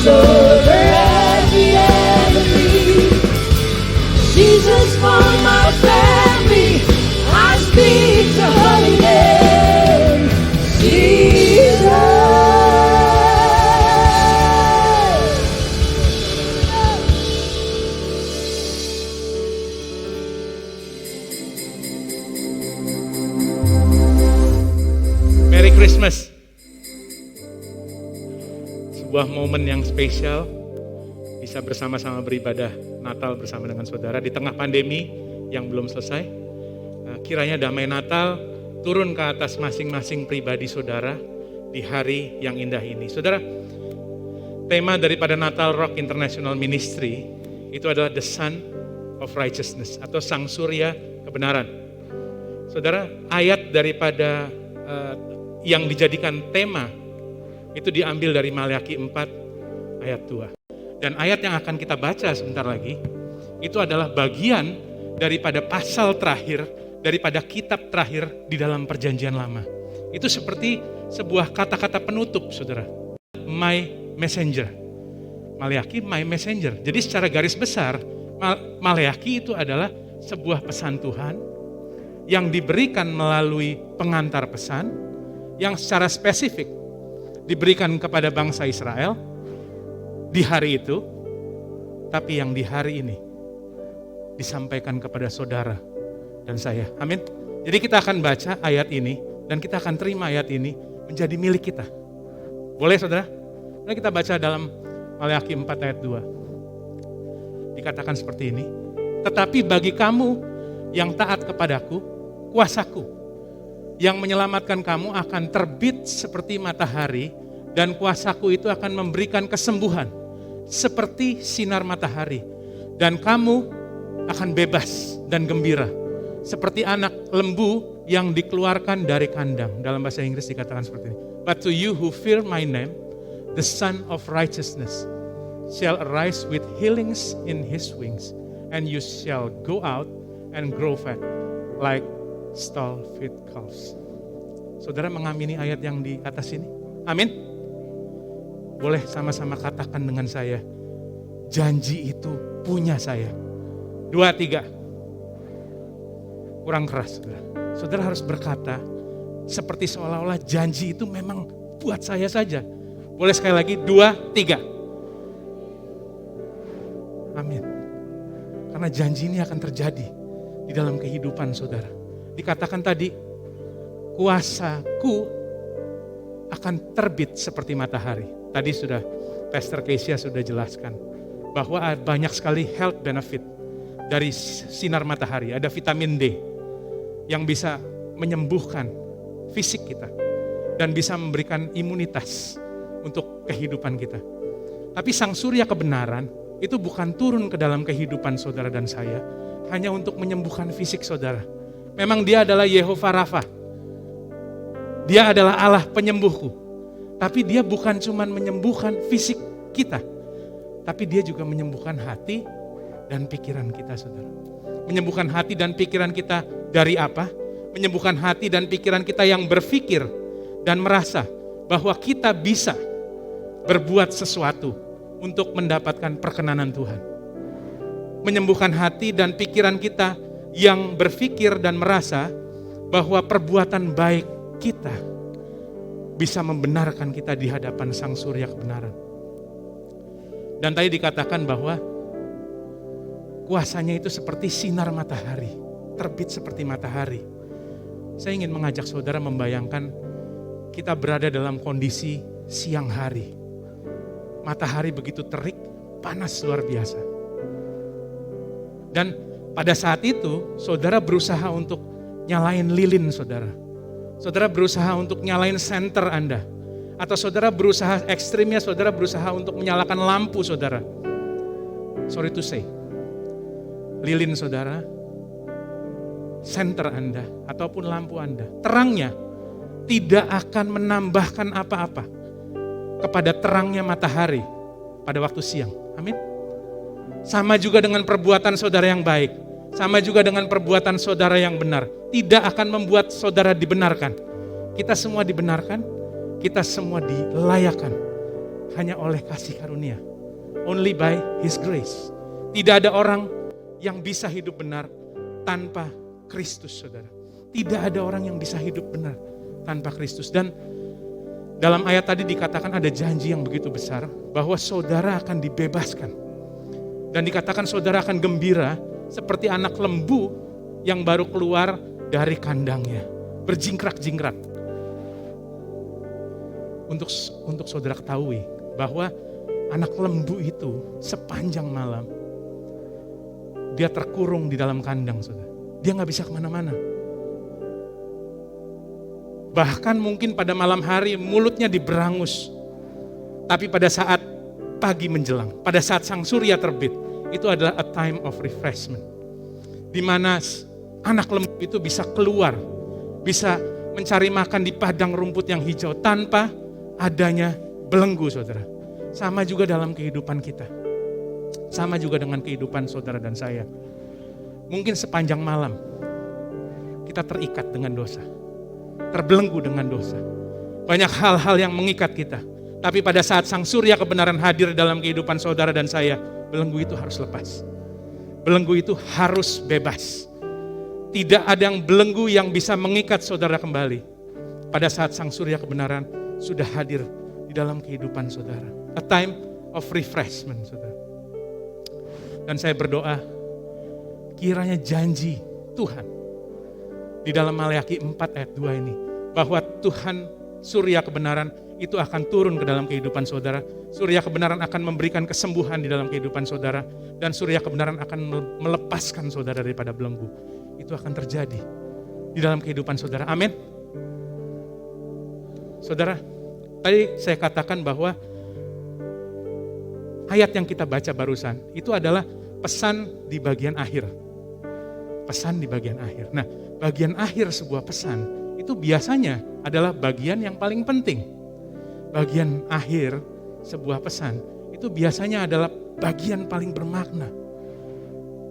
over every enemy. Jesus for my family, I speak the holy name, Jesus. Merry Christmas. Sebuah momen yang spesial bisa bersama-sama beribadah Natal bersama dengan saudara di tengah pandemi yang belum selesai. Kiranya damai Natal turun ke atas masing-masing pribadi saudara di hari yang indah ini. Saudara, tema daripada Natal Rock International Ministry itu adalah The Sun of Righteousness atau Sang Surya Kebenaran. Saudara, ayat daripada yang dijadikan tema itu diambil dari Maleakhi 4 ayat 2. Dan ayat yang akan kita baca sebentar lagi itu adalah bagian daripada pasal terakhir daripada kitab terakhir di dalam perjanjian lama. Itu seperti sebuah kata-kata penutup, saudara. My messenger. Maleakhi my messenger. Jadi secara garis besar Maleakhi itu adalah sebuah pesan Tuhan yang diberikan melalui pengantar pesan yang secara spesifik diberikan kepada bangsa Israel di hari itu, tapi yang di hari ini disampaikan kepada saudara dan saya. Amin. Jadi kita akan baca ayat ini dan kita akan terima ayat ini menjadi milik kita. Boleh saudara? Mari kita baca dalam Maleakhi 4 ayat 2. Dikatakan seperti ini. Tetapi bagi kamu yang taat kepadaku, kuasaku yang menyelamatkan kamu akan terbit seperti matahari dan kuasaku itu akan memberikan kesembuhan seperti sinar matahari dan kamu akan bebas dan gembira seperti anak lembu yang dikeluarkan dari kandang. Dalam bahasa Inggris dikatakan seperti ini. But to you who fear my name, the Son of Righteousness shall arise with healings in his wings, and you shall go out and grow fat like stall-fed calves. Saudara mengamini ayat yang di atas ini? Amin. Boleh sama-sama katakan dengan saya, janji itu punya saya. 2, 3. Kurang keras. Saudara harus berkata seperti seolah-olah janji itu memang buat saya saja. Boleh sekali lagi, 2, 3. Amin. Karena janji ini akan terjadi di dalam kehidupan saudara. Dikatakan tadi, kuasaku akan terbit seperti matahari. Tadi sudah Pastor Kesia sudah jelaskan bahwa banyak sekali health benefit dari sinar matahari. Ada vitamin D yang bisa menyembuhkan fisik kita dan bisa memberikan imunitas untuk kehidupan kita. Tapi sang surya kebenaran itu bukan turun ke dalam kehidupan saudara dan saya hanya untuk menyembuhkan fisik saudara. Memang dia adalah Yehovah Rafa. Dia adalah Allah penyembuhku. Tapi dia bukan cuma menyembuhkan fisik kita. Tapi dia juga menyembuhkan hati dan pikiran kita saudara. Menyembuhkan hati dan pikiran kita dari apa? Menyembuhkan hati dan pikiran kita yang berpikir dan merasa bahwa kita bisa berbuat sesuatu untuk mendapatkan perkenanan Tuhan. Menyembuhkan hati dan pikiran kita yang berpikir dan merasa bahwa perbuatan baik kita bisa membenarkan kita di hadapan Sang Surya Kebenaran. Dan tadi dikatakan bahwa kuasanya itu seperti sinar matahari, terbit seperti matahari. Saya ingin mengajak saudara membayangkan kita berada dalam kondisi siang hari. Matahari begitu terik, panas luar biasa. Dan pada saat itu, saudara berusaha untuk nyalain lilin saudara. Saudara berusaha untuk nyalain senter Anda. Atau saudara berusaha ekstrimnya, saudara berusaha untuk menyalakan lampu saudara. Sorry to say. Lilin saudara, senter Anda, ataupun lampu Anda. Terangnya tidak akan menambahkan apa-apa kepada terangnya matahari pada waktu siang. Amin. Sama juga dengan perbuatan saudara yang baik. Sama juga dengan perbuatan saudara yang benar. Tidak akan membuat saudara dibenarkan. Kita semua dibenarkan, kita semua dilayakan. hanya oleh kasih karunia. Only by His grace. Tidak ada orang yang bisa hidup benar tanpa Kristus, saudara. Tidak ada orang yang bisa hidup benar tanpa Kristus. Dan dalam ayat tadi dikatakan ada janji yang begitu besar bahwa saudara akan dibebaskan. Dan dikatakan saudara akan gembira seperti anak lembu yang baru keluar dari kandangnya. Berjingkrak-jingkrak. Untuk saudara ketahui bahwa anak lembu itu sepanjang malam dia terkurung di dalam kandang, saudara. Dia gak bisa kemana-mana. Bahkan mungkin pada malam hari mulutnya diberangus. Tapi pada saat pagi menjelang, pada saat sang surya terbit, itu adalah a time of refreshment. Di mana anak lembu itu bisa keluar, bisa mencari makan di padang rumput yang hijau tanpa adanya belenggu, saudara. Sama juga dalam kehidupan kita. Sama juga dengan kehidupan saudara dan saya. Mungkin sepanjang malam kita terikat dengan dosa. Terbelenggu dengan dosa. Banyak hal-hal yang mengikat kita. Tapi pada saat sang surya kebenaran hadir dalam kehidupan saudara dan saya, belenggu itu harus lepas. Belenggu itu harus bebas. Tidak ada yang belenggu yang bisa mengikat saudara kembali. Pada saat sang surya kebenaran sudah hadir di dalam kehidupan saudara. A time of refreshment, saudara. Dan saya berdoa, kiranya janji Tuhan di dalam Maleakhi 4 ayat 2 ini, bahwa Tuhan surya kebenaran itu akan turun ke dalam kehidupan saudara. Surya kebenaran akan memberikan kesembuhan di dalam kehidupan saudara. Dan surya kebenaran akan melepaskan saudara daripada belenggu. Itu akan terjadi di dalam kehidupan saudara. Amin. Saudara, tadi saya katakan bahwa ayat yang kita baca barusan itu adalah pesan di bagian akhir. Pesan di bagian akhir. Nah, bagian akhir sebuah pesan itu biasanya adalah bagian yang paling penting. Bagian akhir sebuah pesan itu biasanya adalah bagian paling bermakna.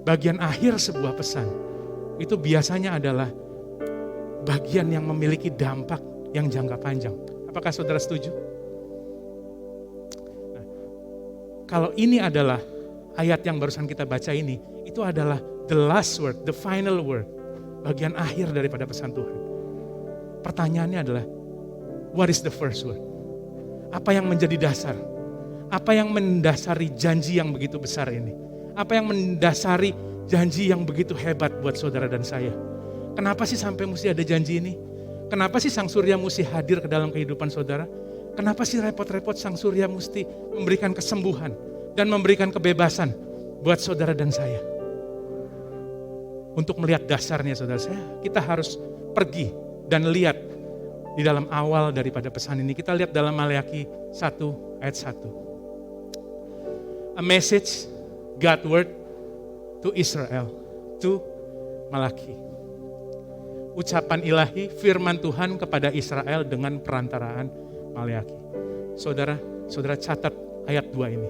Bagian akhir sebuah pesan itu biasanya adalah bagian yang memiliki dampak yang jangka panjang. Apakah saudara setuju? Nah, kalau ini adalah ayat yang barusan kita baca ini, itu adalah the last word, the final word, bagian akhir daripada pesan Tuhan. Pertanyaannya adalah, what is the first word? Apa yang menjadi dasar? Apa yang mendasari janji yang begitu besar ini? Apa yang mendasari janji yang begitu hebat buat saudara dan saya? Kenapa sih sampai mesti ada janji ini? Kenapa sih sang surya mesti hadir ke dalam kehidupan saudara? Kenapa sih repot-repot sang surya mesti memberikan kesembuhan dan memberikan kebebasan buat saudara dan saya? Untuk melihat dasarnya saudara saya, kita harus pergi dan lihat di dalam awal daripada pesan ini. Kita lihat dalam Maleakhi 1 ayat 1. A message, God word to Israel, to Malaki. Ucapan ilahi, firman Tuhan kepada Israel dengan perantaraan Maleakhi. Saudara catat ayat 2 ini.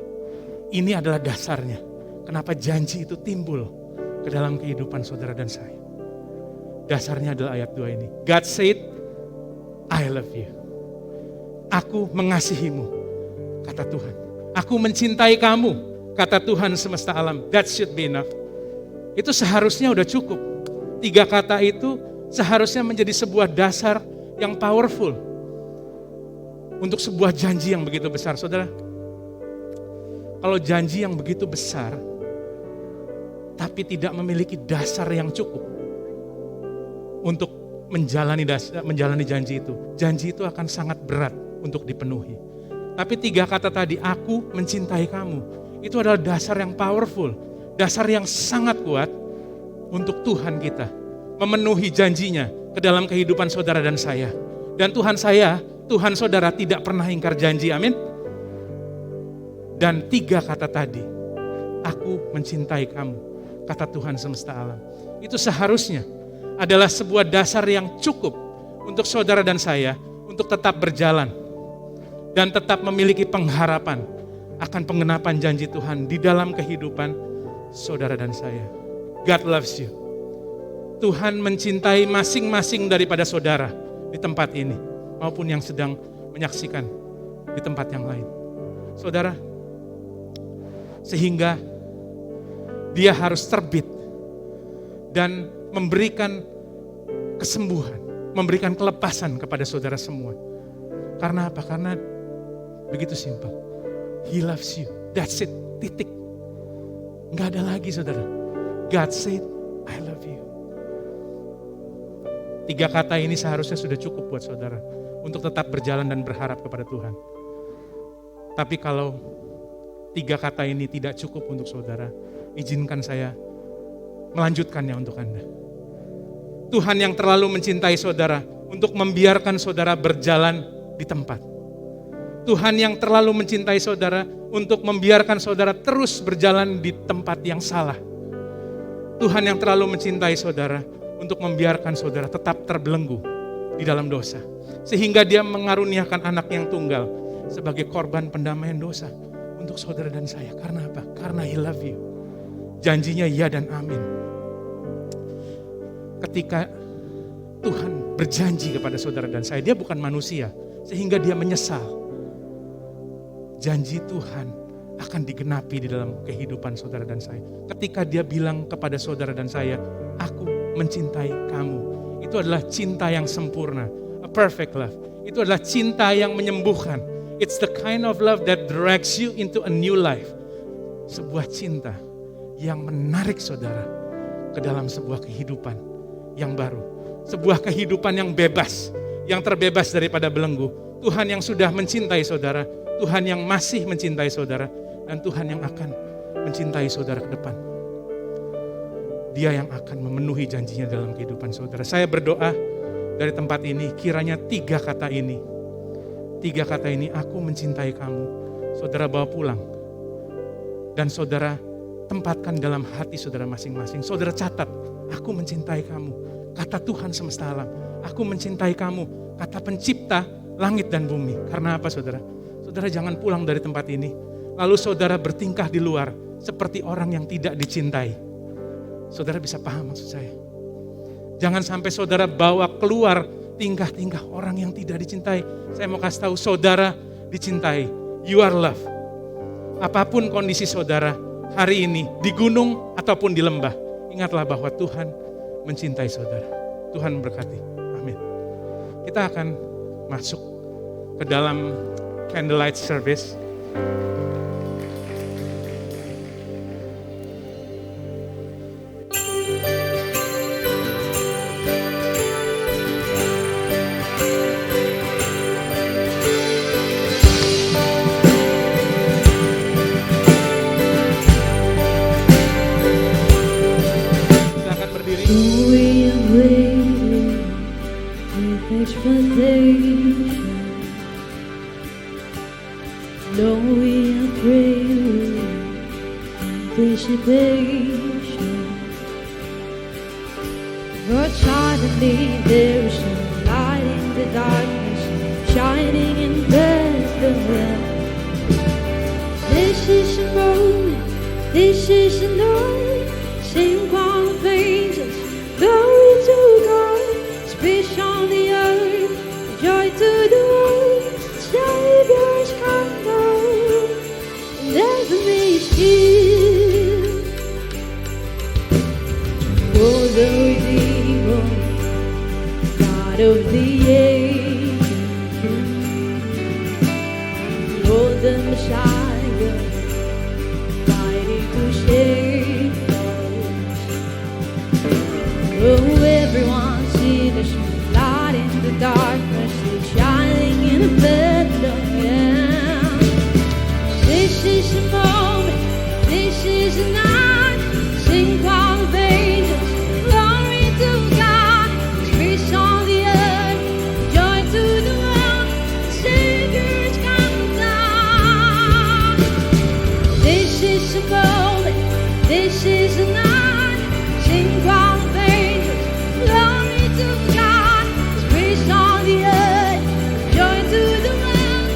Ini adalah dasarnya. Kenapa janji itu timbul ke dalam kehidupan saudara dan saya. Dasarnya adalah ayat 2 ini. God said, I love you. Aku mengasihimu, kata Tuhan. Aku mencintai kamu, kata Tuhan semesta alam. That should be enough. Itu seharusnya udah cukup. 3 kata itu seharusnya menjadi sebuah dasar yang powerful untuk sebuah janji yang begitu besar. Saudara, kalau janji yang begitu besar tapi tidak memiliki dasar yang cukup untuk menjalani janji itu akan sangat berat untuk dipenuhi. Tapi 3 kata tadi, aku mencintai kamu, itu adalah dasar yang powerful, dasar yang sangat kuat untuk Tuhan kita memenuhi janjinya ke dalam kehidupan saudara dan saya. Dan Tuhan saudara tidak pernah ingkar janji, amin. Dan 3 kata tadi, aku mencintai kamu, kata Tuhan semesta alam. Itu seharusnya adalah sebuah dasar yang cukup untuk saudara dan saya untuk tetap berjalan dan tetap memiliki pengharapan akan penggenapan janji Tuhan di dalam kehidupan saudara dan saya. God loves you. Tuhan mencintai masing-masing daripada saudara di tempat ini maupun yang sedang menyaksikan di tempat yang lain. Saudara, sehingga dia harus terbit dan memberikan kesembuhan, memberikan kelepasan kepada saudara semua. Karena apa? Karena begitu simpel. He loves you. That's it. Titik. Nggak ada lagi, saudara. God said, I love you. 3 kata ini seharusnya sudah cukup buat saudara untuk tetap berjalan dan berharap kepada Tuhan. Tapi kalau 3 kata ini tidak cukup untuk saudara, izinkan saya melanjutkannya untuk Anda. Tuhan yang terlalu mencintai saudara untuk membiarkan saudara berjalan di tempat. Tuhan yang terlalu mencintai saudara untuk membiarkan saudara terus berjalan di tempat yang salah. Tuhan yang terlalu mencintai saudara untuk membiarkan saudara tetap terbelenggu di dalam dosa. Sehingga dia mengaruniakan anak yang tunggal sebagai korban pendamaian dosa untuk saudara dan saya. Karena apa? Karena He love you. Janjinya ya dan amin. Ketika Tuhan berjanji kepada saudara dan saya, dia bukan manusia sehingga dia menyesal. Janji Tuhan akan digenapi di dalam kehidupan saudara dan saya. Ketika dia bilang kepada saudara dan saya, aku mencintai kamu. Itu adalah cinta yang sempurna, a perfect love. Itu adalah cinta yang menyembuhkan. It's the kind of love that drags you into a new life. Sebuah cinta yang menarik saudara ke dalam sebuah kehidupan yang baru. Sebuah kehidupan yang bebas, yang terbebas daripada belenggu. Tuhan yang sudah mencintai saudara, Tuhan yang masih mencintai saudara, dan Tuhan yang akan mencintai saudara ke depan. Dia yang akan memenuhi janjinya dalam kehidupan saudara. Saya berdoa dari tempat ini, kiranya 3 kata ini, aku mencintai kamu, saudara bawa pulang. Dan saudara tempatkan dalam hati saudara masing-masing. Saudara catat, aku mencintai kamu, kata Tuhan semesta alam. Aku mencintai kamu, kata pencipta langit dan bumi. Karena apa saudara? Saudara jangan pulang dari tempat ini, lalu saudara bertingkah di luar seperti orang yang tidak dicintai. Saudara bisa paham maksud saya? Jangan sampai saudara bawa keluar tingkah-tingkah orang yang tidak dicintai. Saya mau kasih tahu, saudara dicintai. You are loved. Apapun kondisi saudara hari ini, di gunung ataupun di lembah, ingatlah bahwa Tuhan mencintai saudara. Tuhan memberkati. Amin. Kita akan masuk ke dalam candlelight service. But suddenly there is a light in the darkness, shining in Bethlehem. This is a moment, this is an hour, sing choir of angels, glory to God, peace on the earth, joy to the world, Savior's come down, and heaven is here. For the Redeemer, God of the ages, for the Messiah, mighty to save us. Oh, everyone see the light in the darkness, it's shining in Bethlehem. This is a moment, this is a night, sing choir of angels, glory to God, peace on the earth, joy to the world, Savior's come down. This is a moment, this is a night, sing choir of angels, glory to God, peace on the earth, joy to the world,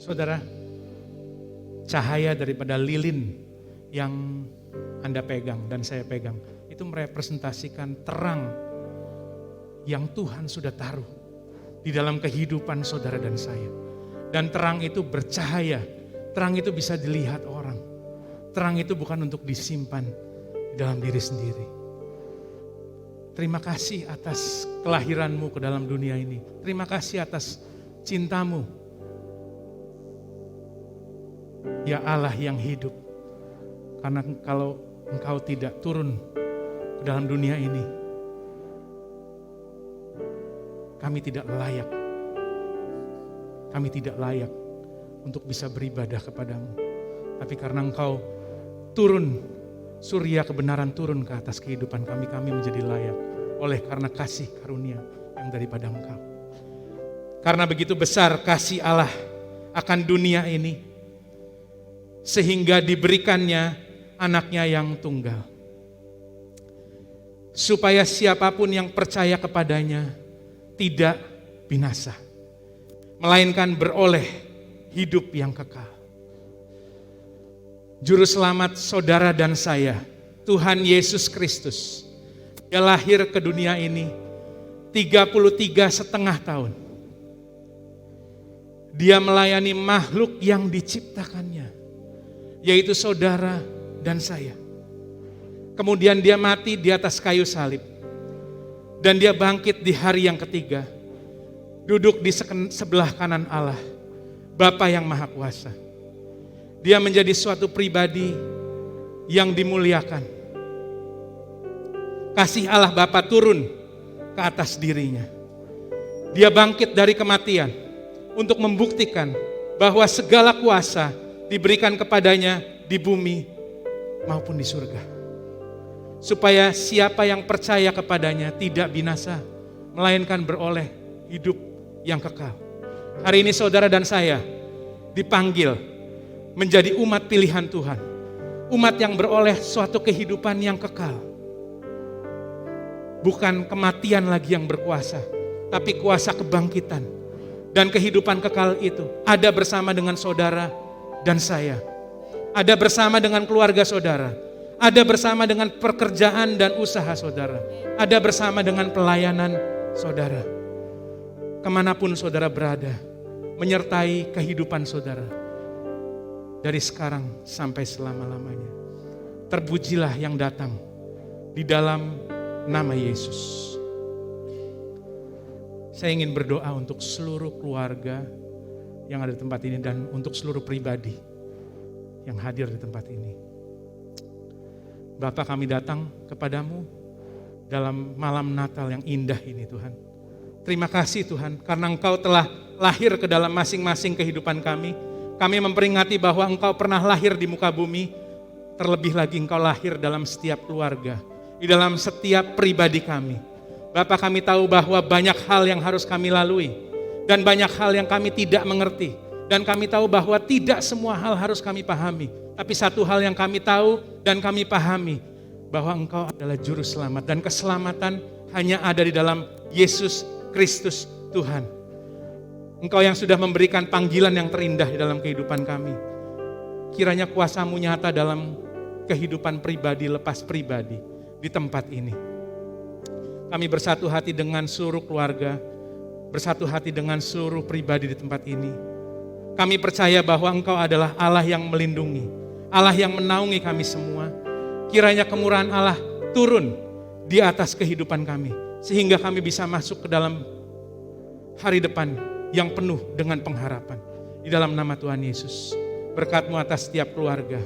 Saudara, cahaya daripada lilin yang Anda pegang dan saya pegang, itu merepresentasikan terang yang Tuhan sudah taruh di dalam kehidupan saudara dan saya. Dan terang itu bercahaya, terang itu bisa dilihat orang. Terang itu bukan untuk disimpan di dalam diri sendiri. Terima kasih atas kelahiranmu ke dalam dunia ini. Terima kasih atas cintamu. Ya Allah yang hidup. Karena kalau Engkau tidak turun ke dalam dunia ini, kami tidak layak. Kami tidak layak untuk bisa beribadah kepadamu. Tapi karena Engkau turun, surya kebenaran turun ke atas kehidupan kami, kami menjadi layak. Oleh karena kasih karunia yang daripada Engkau. Karena begitu besar kasih Allah akan dunia ini, sehingga diberikannya anaknya yang tunggal. Supaya siapapun yang percaya kepadanya tidak binasa, melainkan beroleh hidup yang kekal. Juru selamat saudara dan saya, Tuhan Yesus Kristus, Dia lahir ke dunia ini 33,5 tahun. Dia melayani makhluk yang diciptakannya, yaitu saudara dan saya. Kemudian dia mati di atas kayu salib. Dan dia bangkit di hari yang ketiga. Duduk di sebelah kanan Allah, Bapa yang Maha Kuasa. Dia menjadi suatu pribadi yang dimuliakan. Kasih Allah Bapa turun ke atas dirinya. Dia bangkit dari kematian untuk membuktikan bahwa segala kuasa diberikan kepadanya di bumi maupun di surga. Supaya siapa yang percaya kepadanya tidak binasa, melainkan beroleh hidup yang kekal. Hari ini saudara dan saya dipanggil menjadi umat pilihan Tuhan. Umat yang beroleh suatu kehidupan yang kekal. Bukan kematian lagi yang berkuasa, tapi kuasa kebangkitan. Dan kehidupan kekal itu ada bersama dengan saudara dan saya. Ada bersama dengan keluarga saudara. Ada bersama dengan pekerjaan dan usaha saudara. Ada bersama dengan pelayanan saudara. Kemanapun saudara berada, menyertai kehidupan saudara. Dari sekarang sampai selama-lamanya. Terpujilah yang datang di dalam nama Yesus. Saya ingin berdoa untuk seluruh keluarga yang ada di tempat ini dan untuk seluruh pribadi yang hadir di tempat ini. Bapa, kami datang kepadamu dalam malam Natal yang indah ini Tuhan. Terima kasih Tuhan karena Engkau telah lahir ke dalam masing-masing kehidupan kami. Kami memperingati bahwa Engkau pernah lahir di muka bumi, terlebih lagi Engkau lahir dalam setiap keluarga, di dalam setiap pribadi kami. Bapa, kami tahu bahwa banyak hal yang harus kami lalui dan banyak hal yang kami tidak mengerti. Dan kami tahu bahwa tidak semua hal harus kami pahami. Tapi satu hal yang kami tahu dan kami pahami, bahwa Engkau adalah juru selamat. Dan keselamatan hanya ada di dalam Yesus Kristus Tuhan. Engkau yang sudah memberikan panggilan yang terindah di dalam kehidupan kami. Kiranya kuasa-Mu nyata dalam kehidupan pribadi lepas pribadi di tempat ini. Kami bersatu hati dengan seluruh keluarga, bersatu hati dengan seluruh pribadi di tempat ini. Kami percaya bahwa Engkau adalah Allah yang melindungi, Allah yang menaungi kami semua. Kiranya kemurahan Allah turun di atas kehidupan kami, sehingga kami bisa masuk ke dalam hari depan yang penuh dengan pengharapan. Di dalam nama Tuhan Yesus, berkat-Mu atas setiap keluarga.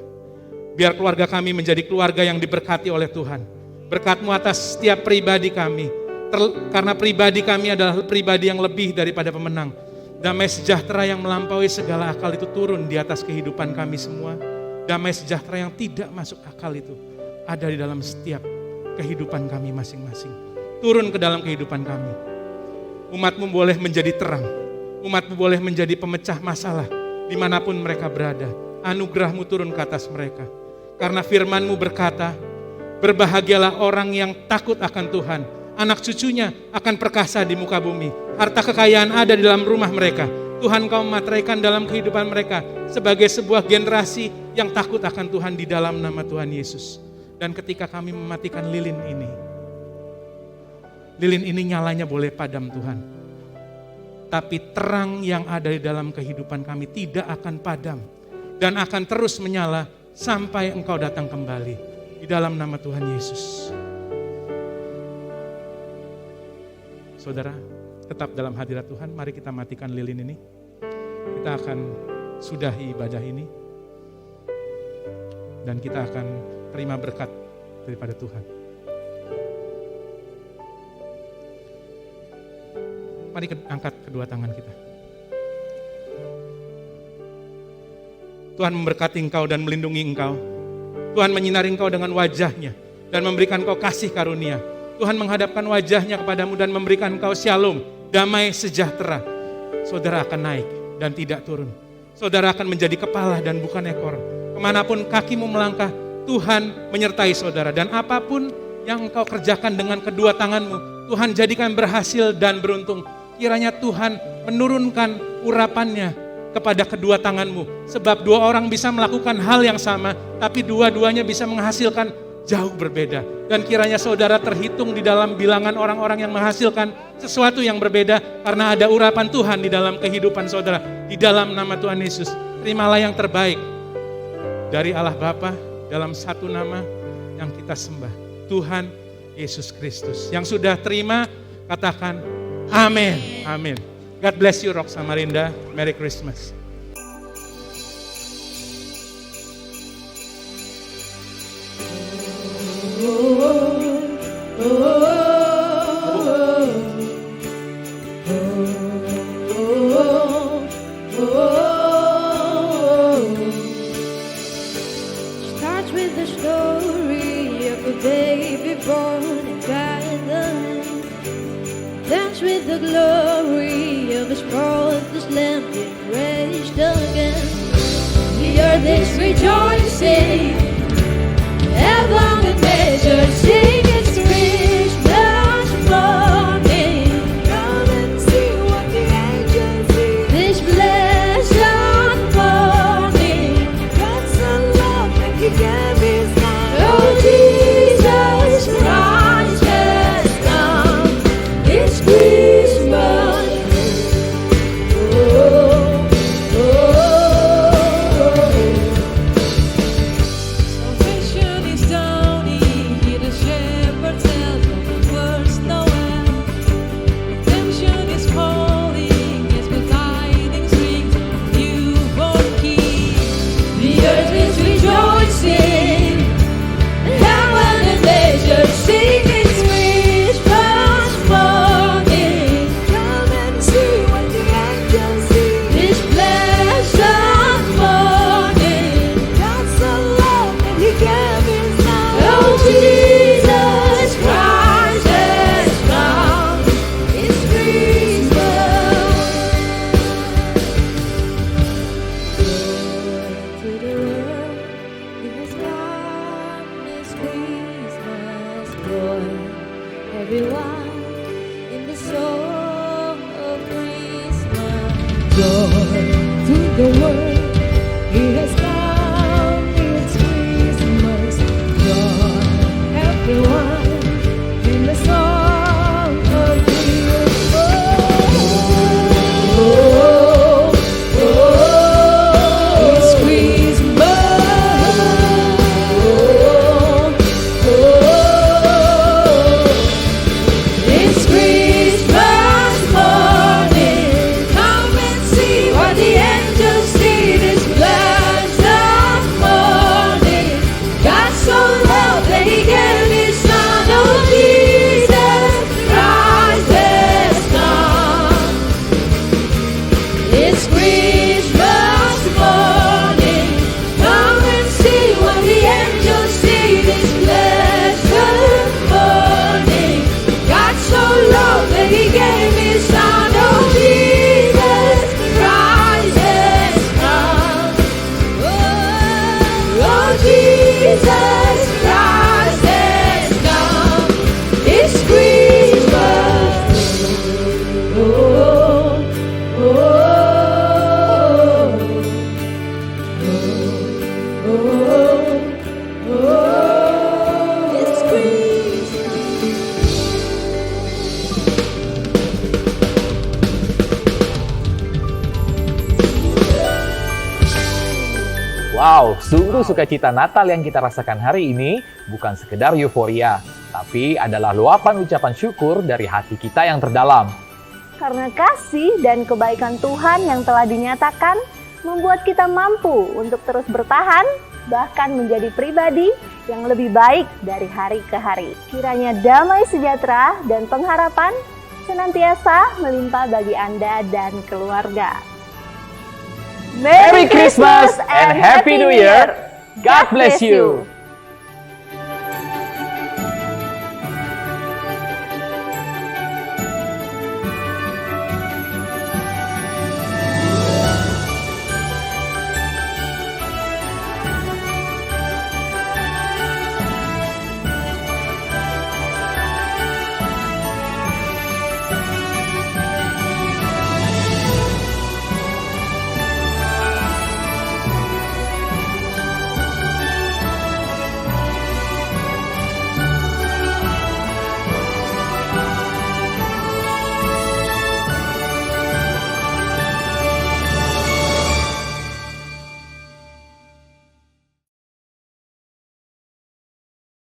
Biar keluarga kami menjadi keluarga yang diberkati oleh Tuhan. Berkat-Mu atas setiap pribadi kami, karena pribadi kami adalah pribadi yang lebih daripada pemenang. Damai sejahtera yang melampaui segala akal itu turun di atas kehidupan kami semua. Damai sejahtera yang tidak masuk akal itu ada di dalam setiap kehidupan kami masing-masing. Turun ke dalam kehidupan kami. Umat-Mu boleh menjadi terang. Umat-Mu boleh menjadi pemecah masalah dimanapun mereka berada. Anugerah-Mu turun ke atas mereka. Karena firman-Mu berkata, berbahagialah orang yang takut akan Tuhan. Anak cucunya akan perkasa di muka bumi. Harta kekayaan ada di dalam rumah mereka. Tuhan Kau materaikan dalam kehidupan mereka sebagai sebuah generasi yang takut akan Tuhan di dalam nama Tuhan Yesus. Dan ketika kami mematikan lilin ini nyalanya boleh padam Tuhan. Tapi terang yang ada di dalam kehidupan kami tidak akan padam. Dan akan terus menyala sampai Engkau datang kembali. Di dalam nama Tuhan Yesus. Saudara, tetap dalam hadirat Tuhan, mari kita matikan lilin ini. Kita akan sudahi ibadah ini. Dan kita akan terima berkat daripada Tuhan. Mari angkat kedua tangan kita. Tuhan memberkati engkau dan melindungi engkau. Tuhan menyinari engkau dengan wajah-Nya dan memberikan engkau kasih karunia. Tuhan menghadapkan wajah-Nya kepadamu dan memberikan engkau shalom, damai sejahtera. Saudara akan naik dan tidak turun. Saudara akan menjadi kepala dan bukan ekor. Kemanapun kakimu melangkah, Tuhan menyertai saudara. Dan apapun yang engkau kerjakan dengan kedua tanganmu, Tuhan jadikan berhasil dan beruntung. Kiranya Tuhan menurunkan urapannya kepada kedua tanganmu. Sebab dua orang bisa melakukan hal yang sama, tapi dua-duanya bisa menghasilkan jauh berbeda. Dan kiranya saudara terhitung di dalam bilangan orang-orang yang menghasilkan sesuatu yang berbeda, karena ada urapan Tuhan di dalam kehidupan saudara. Di dalam nama Tuhan Yesus, terimalah yang terbaik dari Allah Bapa dalam satu nama yang kita sembah, Tuhan Yesus Kristus. Yang sudah terima, katakan amin. Amin. God bless you, Rock Samarinda. Merry Christmas. Starts with the story of a baby born in Bethlehem. Dance with the glory of His spotless Lamb being raised again. The earth is rejoicing, heaven and nature sing its Christmas morning. Come and see what the angels see. This blessed morning, God so loved that He gave His Son. Oh, Jesus Christ has come. It's Christmas. Oh, oh, oh. Salvation is dawning, hear the shepherd tell of the first Noel. Redemption is calling, as good tidings ring to the newborn King. The earth is rejoicing, and heaven and nature sing its Christmas morning. Come and see what the angels see. This blessed morning, God so loved that He gave His Son. Oh, Jesus Christ has come. It's Christmas. To the world, He has come. It's Christmas, Lord. Everyone in the soul of Christmas. Joy to the world, He has come. It's Christmas, joy. Everyone in the song of Christmas. Oh, oh, oh, it's Christmas. Oh, oh, it's Christmas morning. Come and see what the angels see. This blessed Wow, sungguh sukacita Natal yang kita rasakan hari ini bukan sekedar euforia, tapi adalah luapan ucapan syukur dari hati kita yang terdalam. Karena kasih dan kebaikan Tuhan yang telah dinyatakan membuat kita mampu untuk terus bertahan, bahkan menjadi pribadi yang lebih baik dari hari ke hari. Kiranya damai sejahtera dan pengharapan senantiasa melimpah bagi Anda dan keluarga. Merry Christmas and Happy New Year. God bless you.